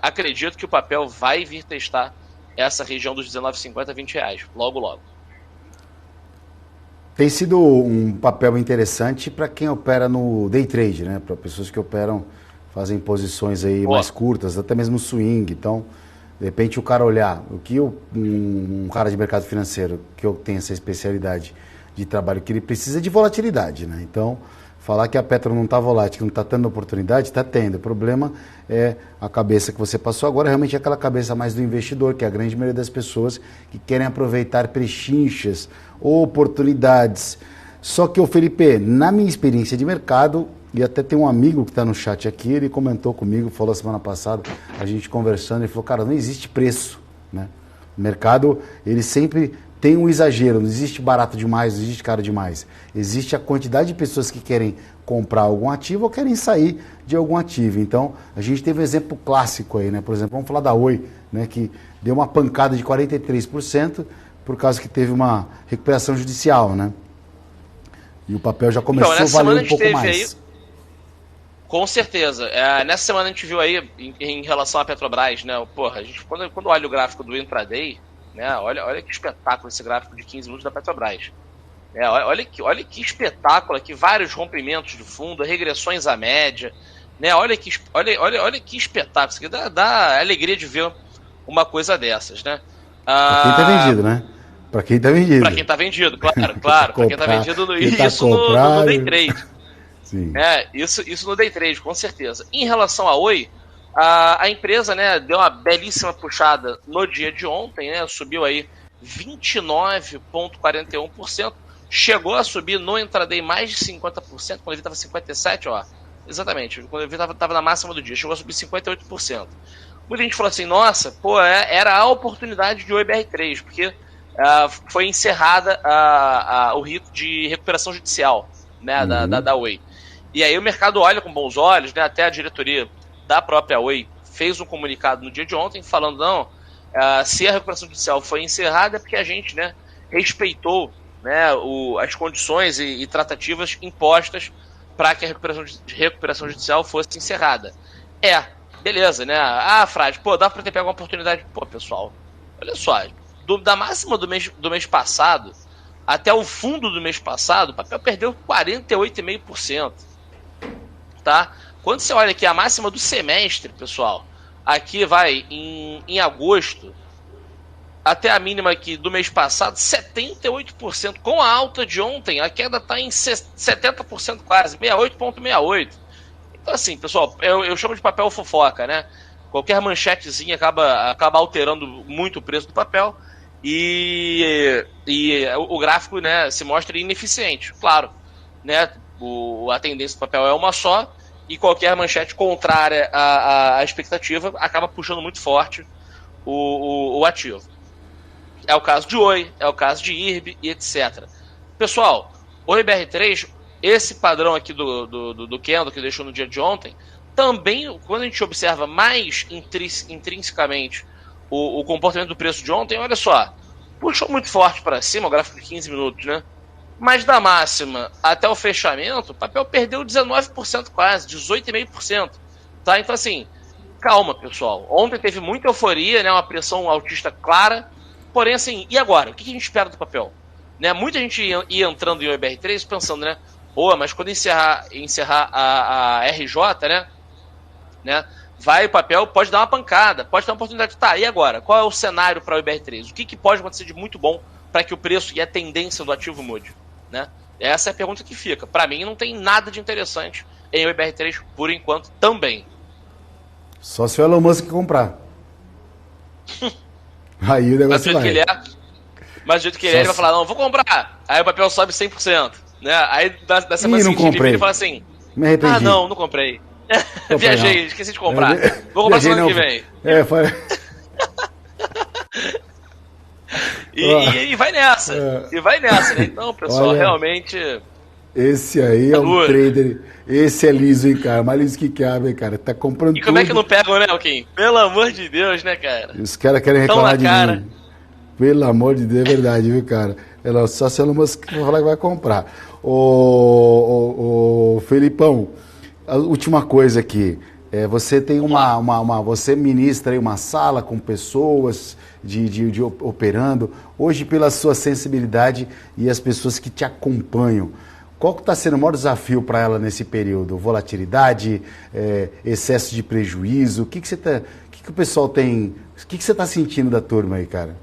acredito que o papel vai vir testar essa região dos 19,50 a 20 reais, logo, logo. Tem sido um papel interessante para quem opera no day trade, né? Para pessoas que operam, fazem posições aí mais curtas, até mesmo swing. Então, de repente o cara olhar, o que um cara de mercado financeiro, que eu tenho essa especialidade de trabalho, que ele precisa de volatilidade, né? Então, falar que a Petro não está volátil, que não está tendo oportunidade, está tendo. O problema é a cabeça que você passou agora, realmente é aquela cabeça mais do investidor, que é a grande maioria das pessoas que querem aproveitar pechinchas, oportunidades. Só que, Felipe, na minha experiência de mercado, e até tem um amigo que está no chat aqui, ele comentou comigo, falou semana passada, a gente conversando, ele falou, cara, não existe preço, né? O mercado, ele sempre tem um exagero, não existe barato demais, não existe caro demais. Existe a quantidade de pessoas que querem comprar algum ativo ou querem sair de algum ativo. Então, a gente teve um exemplo clássico aí, né? Por exemplo, vamos falar da Oi, né? Que deu uma pancada de 43% por causa que teve uma recuperação judicial, né? E o papel já começou a valer um pouco mais. Aí, com certeza. Nessa semana a gente viu aí, em relação à Petrobras, né? Porra, a gente, quando olha o gráfico do intraday, né? Olha que espetáculo esse gráfico de 15 minutos da Petrobras. Olha que espetáculo aqui, vários rompimentos de fundo, regressões à média, né? Olha que espetáculo. Isso aqui dá alegria de ver uma coisa dessas, né? Pra quem tá vendido, né? Pra quem tá vendido. Pra quem tá vendido, claro. Pra quem tá vendido, isso tá no day trade. Sim. Isso no day trade, com certeza. Em relação à Oi, a empresa, né, deu uma belíssima puxada no dia de ontem, né? Subiu aí 29,41%. Chegou a subir no intraday mais de 50%, quando eu vi estava 57%, ó. Exatamente, quando eu vi estava na máxima do dia, chegou a subir 58%. Muita gente falou assim, nossa, era a oportunidade de Oi BR3, porque foi encerrada o rito de recuperação judicial, né, da Oi. E aí o mercado olha com bons olhos, né, até a diretoria da própria Oi fez um comunicado no dia de ontem falando, não, se a recuperação judicial foi encerrada é porque a gente, né, respeitou, né, as condições e tratativas impostas para que a recuperação judicial fosse encerrada. Beleza, né? Frade, dá para ter pego uma oportunidade. Pessoal, olha só, da máxima do mês passado até o fundo do mês passado, o papel perdeu 48,5%. Tá? Quando você olha aqui a máxima do semestre, pessoal, aqui vai em agosto, até a mínima aqui do mês passado, 78%. Com a alta de ontem, a queda está em 70% quase, 68,68%. Então assim, pessoal, eu chamo de papel fofoca, né? Qualquer manchetezinha acaba alterando muito o preço do papel e o gráfico, né, se mostra ineficiente. Claro, né? a tendência do papel é uma só, e qualquer manchete contrária à expectativa acaba puxando muito forte o ativo. É o caso de Oi, é o caso de IRB e etc. Pessoal, Oi BR3, esse padrão aqui do Kendo que deixou no dia de ontem, também, quando a gente observa mais intrinsecamente o comportamento do preço de ontem, olha só, puxou muito forte para cima, o gráfico de 15 minutos, né? Mas da máxima até o fechamento, o papel perdeu 19% quase, 18,5%. Tá? Então, assim, calma, pessoal. Ontem teve muita euforia, né? Uma pressão altista clara. Porém, assim, e agora? O que a gente espera do papel? Né? Muita gente ia entrando em OIBR3 pensando, né? Pô, mas quando encerrar a RJ, né? Vai o papel, pode dar uma pancada, pode dar uma oportunidade. Tá, e agora? Qual é o cenário para o OIBR3? O que pode acontecer de muito bom para que o preço e a tendência do ativo mude? Né? Essa é a pergunta que fica. Para mim, não tem nada de interessante em OIBR3 por enquanto também. Só se o Elon Musk comprar. Aí o negócio vai. Mas do jeito que ele vai falar, não, vou comprar. Aí o papel sobe 100%. Né? Aí da semana seguinte ele fala assim, me arrependi. Ah, não comprei. Viajei, esqueci de comprar. Vou comprar semana que vem. E vai nessa. E vai nessa, né? Então, pessoal, olha, realmente... Esse aí é um trader. Esse é liso, hein, cara? Mais liso que cabe, hein, cara? Tá comprando tudo. E como é que não pegam, né, Alquim? Pelo amor de Deus, né, cara? Os caras querem reclamar de mim. Pelo amor de Deus, é verdade, viu, cara? Ela só se ela vai falar que vai comprar. Ô, Felipão, a última coisa aqui. Você tem você ministra aí uma sala com pessoas de operando. Hoje, pela sua sensibilidade e as pessoas que te acompanham, qual que está sendo o maior desafio para ela nesse período? Volatilidade, excesso de prejuízo? O que o pessoal tem? O que você está sentindo da turma aí, cara?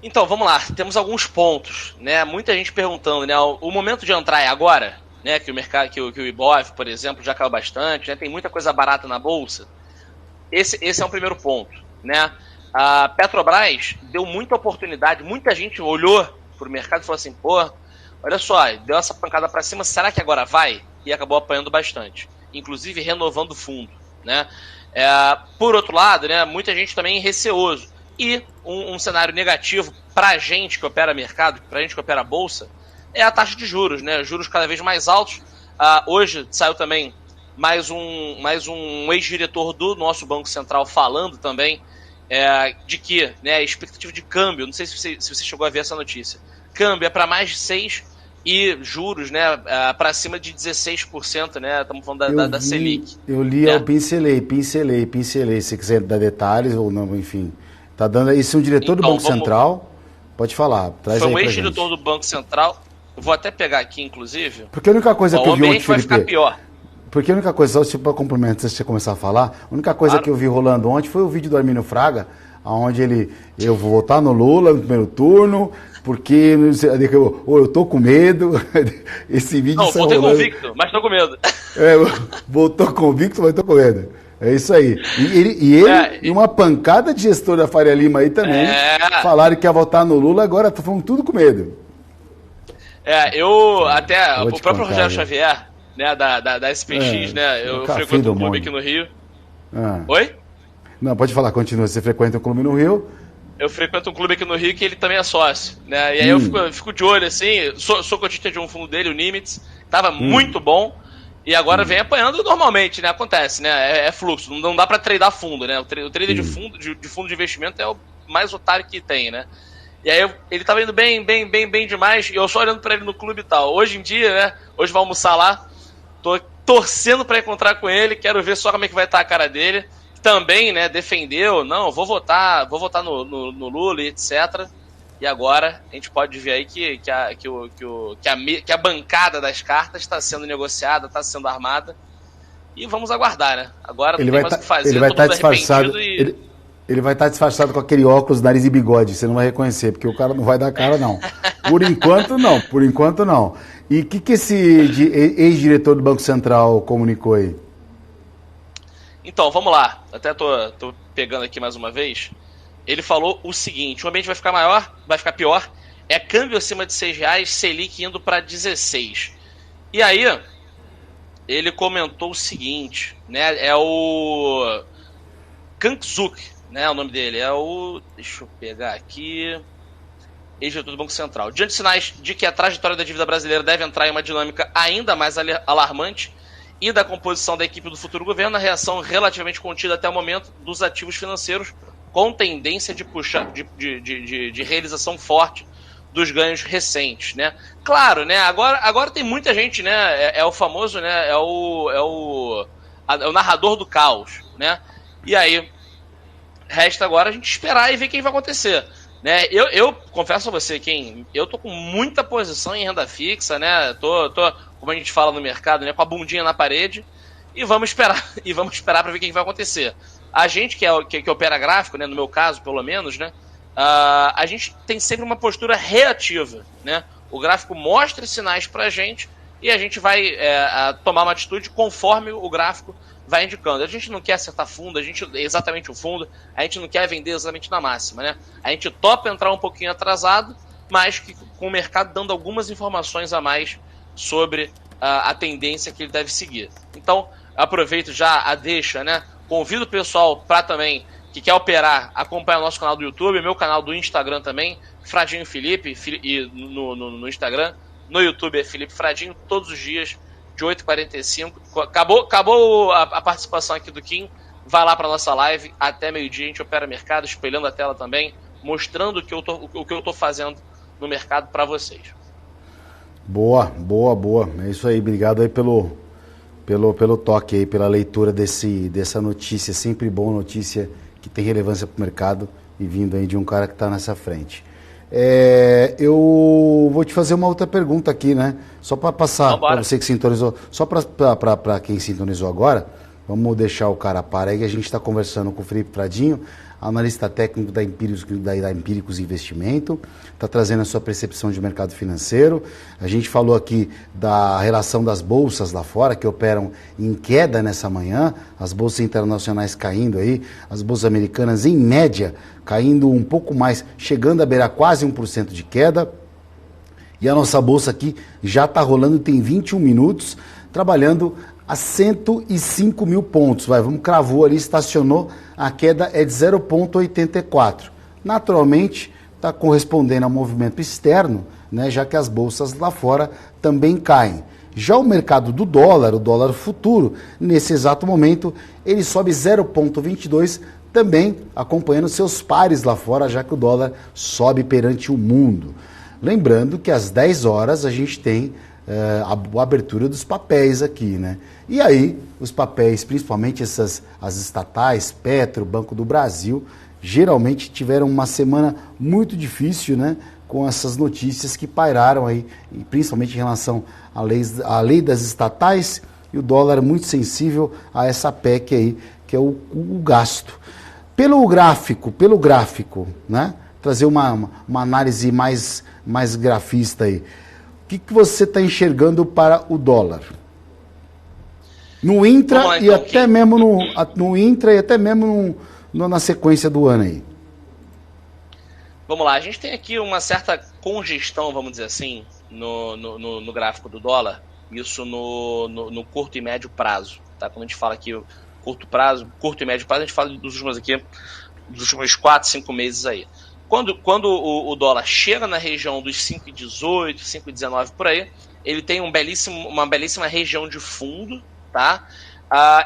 Então, vamos lá. Temos alguns pontos, né? Muita gente perguntando, né? O momento de entrar é agora, né? Que o mercado, que o Ibov, por exemplo, já caiu bastante, né? Tem muita coisa barata na bolsa. Esse é um primeiro ponto, né? A Petrobras deu muita oportunidade, muita gente olhou para o mercado e falou assim, pô, olha só, deu essa pancada para cima, será que agora vai? E acabou apanhando bastante, inclusive renovando o fundo, né? Por outro lado, né, muita gente também receoso. E um cenário negativo para a gente que opera mercado, para a gente que opera a bolsa, é a taxa de juros, né? Juros cada vez mais altos. Hoje saiu também mais um ex-diretor do nosso Banco Central falando também de que, né, a expectativa de câmbio, não sei se você chegou a ver essa notícia, câmbio é para mais de 6% e juros, né, para cima de 16%, né? Estamos falando da Selic. Eu li, né? Eu pincelei. Se quiser dar detalhes ou não, enfim. Tá dando isso, um diretor do Banco Central, pode falar, traz foi aí pra gente. Foi um ex-diretor do Banco Central, eu vou até pegar aqui, inclusive. Porque a única coisa que eu vi ontem, vai ficar pior. Porque a única coisa, só para complementar, antes de você começar a falar, a única coisa que eu vi rolando ontem foi o vídeo do Armínio Fraga, onde eu vou votar no Lula no primeiro turno, porque eu tô com medo. Esse vídeo não, voltei convicto, mas tô com medo. Voltou convicto, mas tô com medo. É isso aí. E uma pancada de gestor da Faria Lima aí também falaram que ia votar no Lula, agora estão falando tudo com medo. O próprio Rogério Xavier, né, da SPX, né, eu frequento um clube aqui no Rio. Oi? Não, pode falar, continua. Você frequenta um clube no Rio? Eu frequento um clube aqui no Rio que ele também é sócio, né, e aí eu fico de olho, assim, sou cotista de um fundo dele, o Nimitz, tava muito bom. E agora vem apanhando normalmente, né? Acontece, né? É fluxo, não dá pra tradar fundo, né? O trader de fundo de investimento é o mais otário que tem, né? E aí ele tava indo bem demais, e eu só olhando pra ele no clube e tal. Hoje em dia, né? Hoje vai almoçar lá, tô torcendo pra encontrar com ele, quero ver só como é que vai estar a cara dele. Também, né, defendeu, não, vou votar no Lula e etc. E agora a gente pode ver aí que a bancada das cartas está sendo negociada, está sendo armada. E vamos aguardar, né? Agora não tem mais o que fazer. Ele vai estar disfarçado. Ele vai estar disfarçado com aquele óculos, nariz e bigode. Você não vai reconhecer, porque o cara não vai dar cara, não. Por enquanto, não. E o que esse ex-diretor do Banco Central comunicou aí? Então, vamos lá. Até tô pegando aqui mais uma vez. Ele falou o seguinte: o ambiente vai ficar pior, câmbio acima de R$6, Selic indo para 16. E aí, ele comentou o seguinte, né? É o Kangzuk, né? O nome dele é o... Deixa eu pegar aqui... ex-diretor do Banco Central. Diante de sinais de que a trajetória da dívida brasileira deve entrar em uma dinâmica ainda mais alarmante e da composição da equipe do futuro governo, a reação relativamente contida até o momento dos ativos financeiros com tendência de puxar de realização forte dos ganhos recentes, né? Claro, né? Agora tem muita gente, né? É o famoso, né? É o narrador do caos, né? E aí resta agora a gente esperar e ver o que vai acontecer, né? Eu confesso a você que eu tô com muita posição em renda fixa, né? Tô como a gente fala no mercado, né? Com a bundinha na parede e vamos esperar para ver o que vai acontecer. A gente que opera gráfico, né? No meu caso, pelo menos, né? A gente tem sempre uma postura reativa, né? O gráfico mostra sinais pra gente e a gente vai tomar uma atitude conforme o gráfico vai indicando. A gente não quer acertar fundo, exatamente o fundo, a gente não quer vender exatamente na máxima, né? A gente topa entrar um pouquinho atrasado, mas com o mercado dando algumas informações a mais sobre a tendência que ele deve seguir. Então, aproveito já a deixa, né? Convido o pessoal para também, que quer operar, acompanhar o nosso canal do YouTube, meu canal do Instagram também, Fradinho Felipe, e no Instagram, no YouTube é Felipe Fradinho, todos os dias, de 8h45. Acabou a participação aqui do Kim, vai lá para nossa live, até meio-dia a gente opera mercado, espelhando a tela também, mostrando o que eu tô fazendo no mercado para vocês. Boa. É isso aí, obrigado aí pelo toque aí, pela leitura dessa notícia, sempre bom, notícia que tem relevância para o mercado e vindo aí de um cara que está nessa frente. Eu vou te fazer uma outra pergunta aqui, né? Só para passar para você que sintonizou, só para quem sintonizou agora, vamos deixar o cara para aí, que a gente está conversando com o Felipe Fradinho, analista técnico da Empíricos Investimento, está trazendo a sua percepção de mercado financeiro. A gente falou aqui da relação das bolsas lá fora, que operam em queda nessa manhã, as bolsas internacionais caindo aí, as bolsas americanas em média caindo um pouco mais, chegando a beirar quase 1% de queda. E a nossa bolsa aqui já está rolando, tem 21 minutos, trabalhando a 105 mil pontos. Vamos cravou ali, estacionou, a queda é de 0,84. Naturalmente, está correspondendo ao movimento externo, né, já que as bolsas lá fora também caem. Já o mercado do dólar, o dólar futuro, nesse exato momento, ele sobe 0,22, também acompanhando seus pares lá fora, já que o dólar sobe perante o mundo. Lembrando que às 10 horas a gente tem a abertura dos papéis aqui, né? E aí, os papéis, principalmente as estatais, Petro, Banco do Brasil, geralmente tiveram uma semana muito difícil, né? Com essas notícias que pairaram aí, e principalmente em relação à lei das estatais e o dólar muito sensível a essa PEC aí, que é o gasto. Pelo gráfico, né? Trazer uma análise mais grafista aí. O que você está enxergando para o dólar? No intra lá, então, e até mesmo no intra e até mesmo na sequência do ano aí. Vamos lá, a gente tem aqui uma certa congestão, vamos dizer assim, no gráfico do dólar, isso no curto e médio prazo, tá? Quando a gente fala aqui curto e médio prazo, a gente fala dos últimos 4, 5 meses aí. Quando o dólar chega na região dos 5,18, 5,19 por aí, ele tem uma belíssima região de fundo, tá?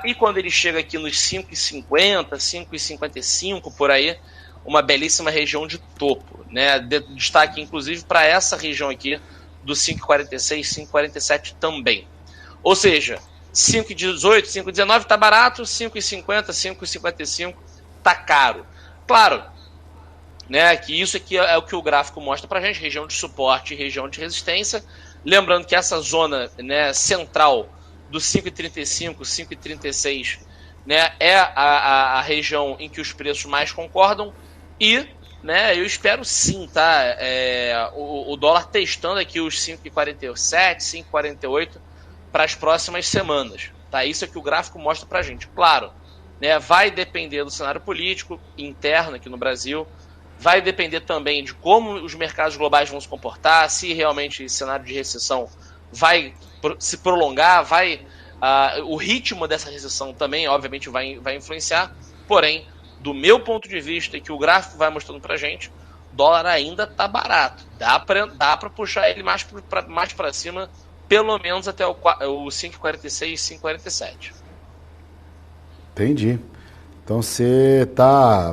E quando ele chega aqui nos 5,50, 5,55 por aí, uma belíssima região de topo, né? Destaque inclusive para essa região aqui do 5,46, 5,47 também. Ou seja, 5,18, 5,19 está barato, 5,50, 5,55 está caro. Claro, né, que isso aqui é o que o gráfico mostra para a gente, região de suporte e região de resistência. Lembrando que essa zona, né, central do 5,35, 5,36, né, é a região em que os preços mais concordam e, né, eu espero sim, tá, o dólar testando aqui os 5,47, 5,48 para as próximas semanas. Tá? Isso é que o gráfico mostra para a gente. Claro, né, vai depender do cenário político interno aqui no Brasil, vai depender também de como os mercados globais vão se comportar, se realmente esse cenário de recessão vai se prolongar, o ritmo dessa recessão também, obviamente, vai influenciar. Porém, do meu ponto de vista, e que o gráfico vai mostrando pra gente, o dólar ainda tá barato. Dá pra puxar ele mais para cima, pelo menos até o 5,46, 5,47. Entendi. Então você tá...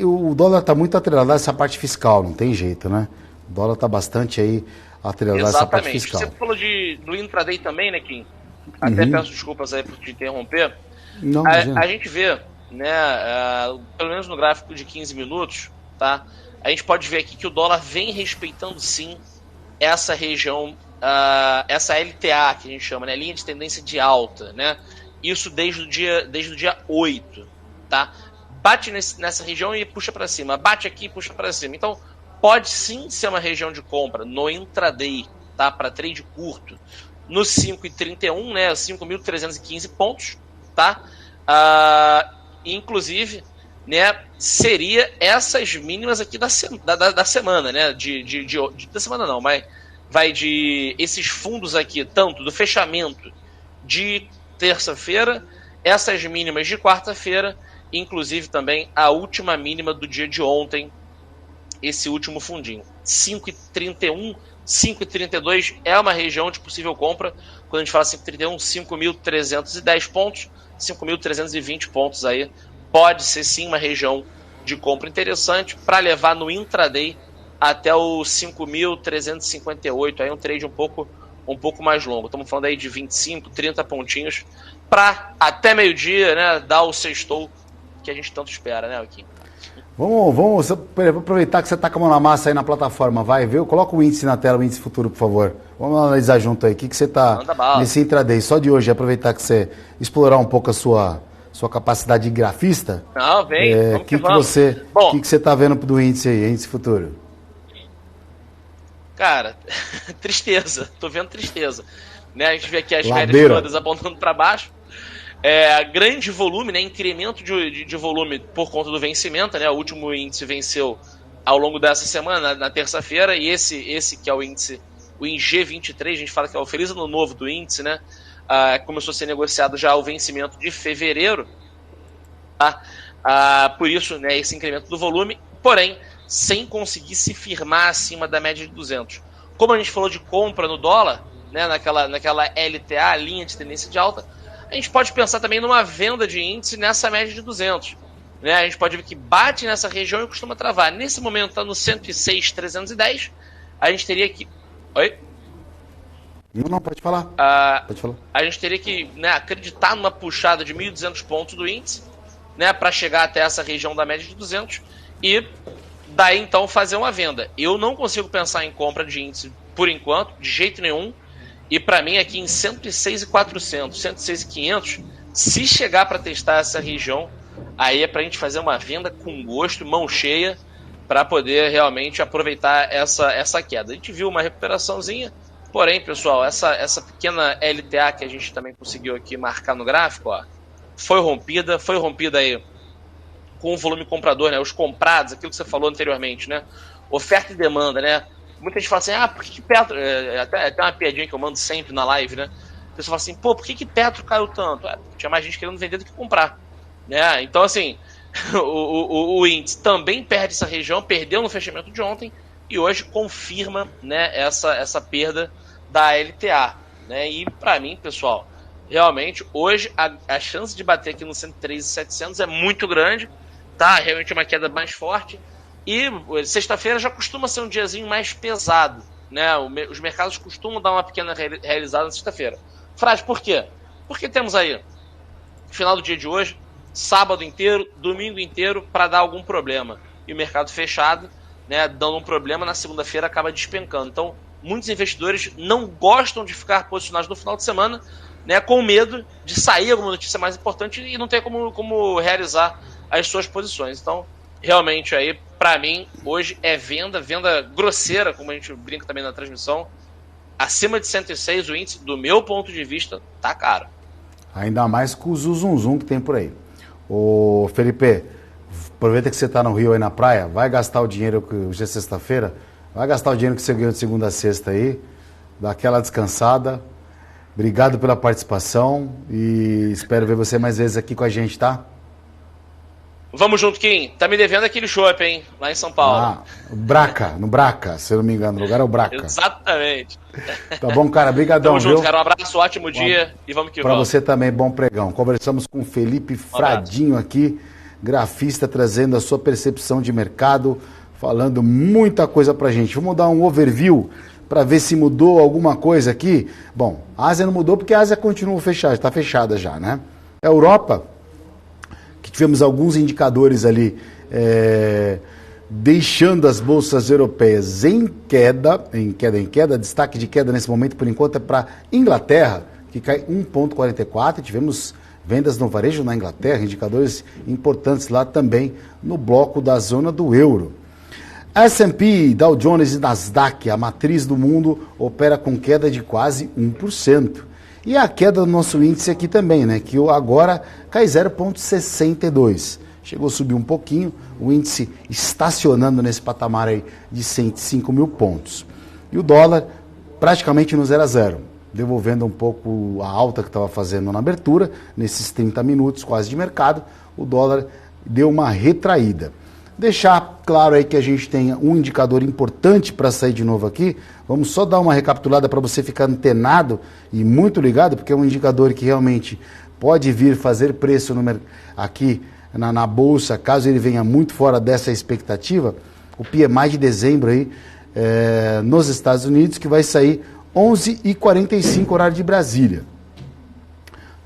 O dólar tá muito atrelado a essa parte fiscal, não tem jeito, né? O dólar tá bastante aí atrelado a essa parte fiscal. Você falou do intraday também, né, Kim? Até peço desculpas aí por te interromper. Não, a gente vê, né, pelo menos no gráfico de 15 minutos, tá? A gente pode ver aqui que o dólar vem respeitando sim essa região, essa LTA que a gente chama, né, linha de tendência de alta, né? Isso desde o dia 8, tá? Bate nessa região e puxa para cima, bate aqui e puxa para cima. Então, pode sim ser uma região de compra no intraday, tá? Para trade curto, no 5,31, né? 5.315 pontos, tá? Inclusive, né? Seria essas mínimas aqui da semana, né? Da semana não, mas vai de esses fundos aqui, tanto do fechamento de terça-feira, essas mínimas de quarta-feira, inclusive também a última mínima do dia de ontem, esse último fundinho. 5,31, 5,32 é uma região de possível compra. Quando a gente fala 5,31, 5.310 pontos, 5.320 pontos aí, pode ser sim uma região de compra interessante para levar no intraday até o 5.358, aí um trade um pouco mais longo. Estamos falando aí de 25, 30 pontinhos para até meio-dia, né, dar o sextou que a gente tanto espera, né, Joaquim? Vamos aproveitar que você está com a mão na massa aí na plataforma, coloca o índice na tela, o índice futuro, por favor. Vamos analisar junto aí, o que você está nesse intraday, só de hoje, aproveitar que você explorar um pouco a sua capacidade de grafista. Não, vem, vamos que vamos. O que você está vendo do índice aí, índice futuro? Cara, tristeza, tô vendo tristeza. Né, a gente vê aqui as médias todas apontando para baixo. Grande volume, né, incremento de volume por conta do vencimento, né, o último índice venceu ao longo dessa semana, na terça-feira, e esse que é o índice, o ING23, a gente fala que é o Feliz Ano Novo do índice, né, começou a ser negociado já o vencimento de fevereiro, tá? Por isso, né, esse incremento do volume, porém, sem conseguir se firmar acima da média de 200. Como a gente falou de compra no dólar, né, naquela LTA, linha de tendência de alta, a gente pode pensar também numa venda de índice nessa média de 200. Né? A gente pode ver que bate nessa região e costuma travar. Nesse momento está no 106,310. A gente teria que... Oi? Não, pode falar. Pode falar. A gente teria que, né, acreditar numa puxada de 1.200 pontos do índice, né, para chegar até essa região da média de 200 e daí então fazer uma venda. Eu não consigo pensar em compra de índice por enquanto, de jeito nenhum. E para mim aqui em 106,400, 106,500, se chegar para testar essa região, aí é para a gente fazer uma venda com gosto, mão cheia, para poder realmente aproveitar essa queda. A gente viu uma recuperaçãozinha, porém, pessoal, essa pequena LTA que a gente também conseguiu aqui marcar no gráfico, ó, foi rompida aí com o volume comprador, né, os comprados, aquilo que você falou anteriormente, né, oferta e demanda, né. Muita gente fala assim, por que Petro... Até uma piadinha que eu mando sempre na live, né? A pessoa fala assim, por que Petro caiu tanto? Tinha mais gente querendo vender do que comprar. Né? Então, assim, o índice também perde essa região, perdeu no fechamento de ontem e hoje confirma, né, essa perda da LTA. Né? E, para mim, pessoal, realmente, hoje a chance de bater aqui no 103.700 é muito grande, tá? Realmente é uma queda mais forte. E sexta-feira já costuma ser um diazinho mais pesado, né? Os mercados costumam dar uma pequena realizada na sexta-feira. Frade, por quê? Porque temos aí, final do dia de hoje, sábado inteiro, domingo inteiro, para dar algum problema. E o mercado fechado, né, dando um problema, na segunda-feira acaba despencando. Então, muitos investidores não gostam de ficar posicionados no final de semana, né, com medo de sair alguma notícia mais importante e não ter como realizar as suas posições. Então, realmente aí, para mim, hoje é venda grosseira, como a gente brinca também na transmissão. Acima de 106, o índice, do meu ponto de vista, tá caro. Ainda mais com o zum que tem por aí. Ô Felipe, aproveita que você tá no Rio aí na praia, vai gastar o dinheiro, que hoje é sexta-feira, vai gastar o dinheiro que você ganhou de segunda a sexta aí, dá aquela descansada Obrigado pela participação e espero ver você mais vezes aqui com a gente, tá? Vamos junto, Kim. Tá me devendo aquele chopp, hein? Lá em São Paulo. No Braca, se eu não me engano. O lugar é o Braca. Exatamente. Tá bom, cara? Brigadão, Tamo junto, viu? cara. Um abraço, ótimo dia e vamos que vamos. Pra você também, bom pregão. Conversamos com o Felipe Fradinho aqui, grafista, trazendo a sua percepção de mercado, falando muita coisa pra gente. Vamos dar um overview para ver se mudou alguma coisa aqui. Bom, a Ásia não mudou porque a Ásia continua fechada, está fechada já, né? A Europa, que tivemos alguns indicadores ali deixando as bolsas europeias em queda, destaque de queda nesse momento, por enquanto, é para Inglaterra, que cai 1,44, tivemos vendas no varejo na Inglaterra, indicadores importantes lá também no bloco da zona do euro. S&P, Dow Jones e Nasdaq, a matriz do mundo, opera com queda de quase 1%. E a queda do nosso índice aqui também, né? Que agora cai 0,62. Chegou a subir um pouquinho, o índice estacionando nesse patamar aí de 105 mil pontos. E o dólar praticamente no 0 a 0, devolvendo um pouco a alta que estava fazendo na abertura, nesses 30 minutos quase de mercado, o dólar deu uma retraída. Deixar claro aí que a gente tem um indicador importante para sair de novo aqui. Vamos só dar uma recapitulada para você ficar antenado e muito ligado, porque é um indicador que realmente pode vir fazer preço aqui na Bolsa, caso ele venha muito fora dessa expectativa. O PMI de dezembro aí nos Estados Unidos, que vai sair 11h45 horário de Brasília.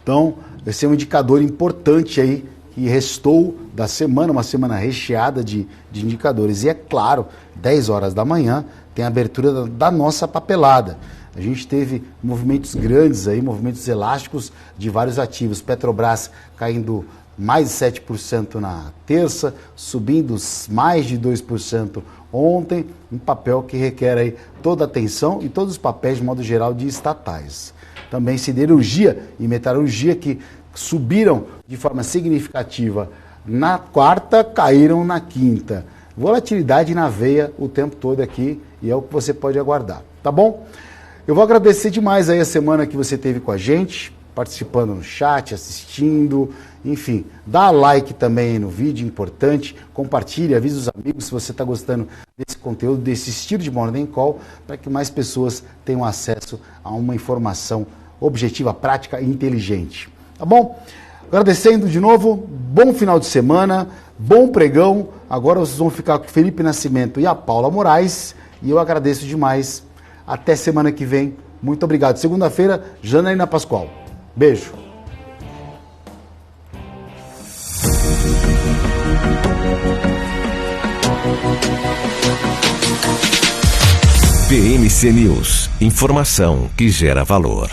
Então, esse é um indicador importante aí que restou da semana, uma semana recheada de indicadores. E é claro, 10 horas da manhã tem a abertura da nossa papelada. A gente teve movimentos grandes aí, movimentos elásticos de vários ativos. Petrobras caindo mais de 7% na terça, subindo mais de 2% ontem, um papel que requer aí toda a atenção e todos os papéis, de modo geral, de estatais. Também siderurgia e metalurgia, que subiram de forma significativa na quarta, caíram na quinta. Volatilidade na veia o tempo todo aqui e é o que você pode aguardar, tá bom? Eu vou agradecer demais aí a semana que você teve com a gente, participando no chat, assistindo, enfim, dá like também no vídeo, importante, compartilhe, avise os amigos se você está gostando desse conteúdo, desse estilo de Morning Call, para que mais pessoas tenham acesso a uma informação objetiva, prática e inteligente. Tá bom? Agradecendo de novo, bom final de semana, bom pregão. Agora vocês vão ficar com o Felipe Nascimento e a Paula Moraes. E eu agradeço demais. Até semana que vem. Muito obrigado. Segunda-feira, Janaína Pascoal. Beijo. PMC News. Informação que gera valor.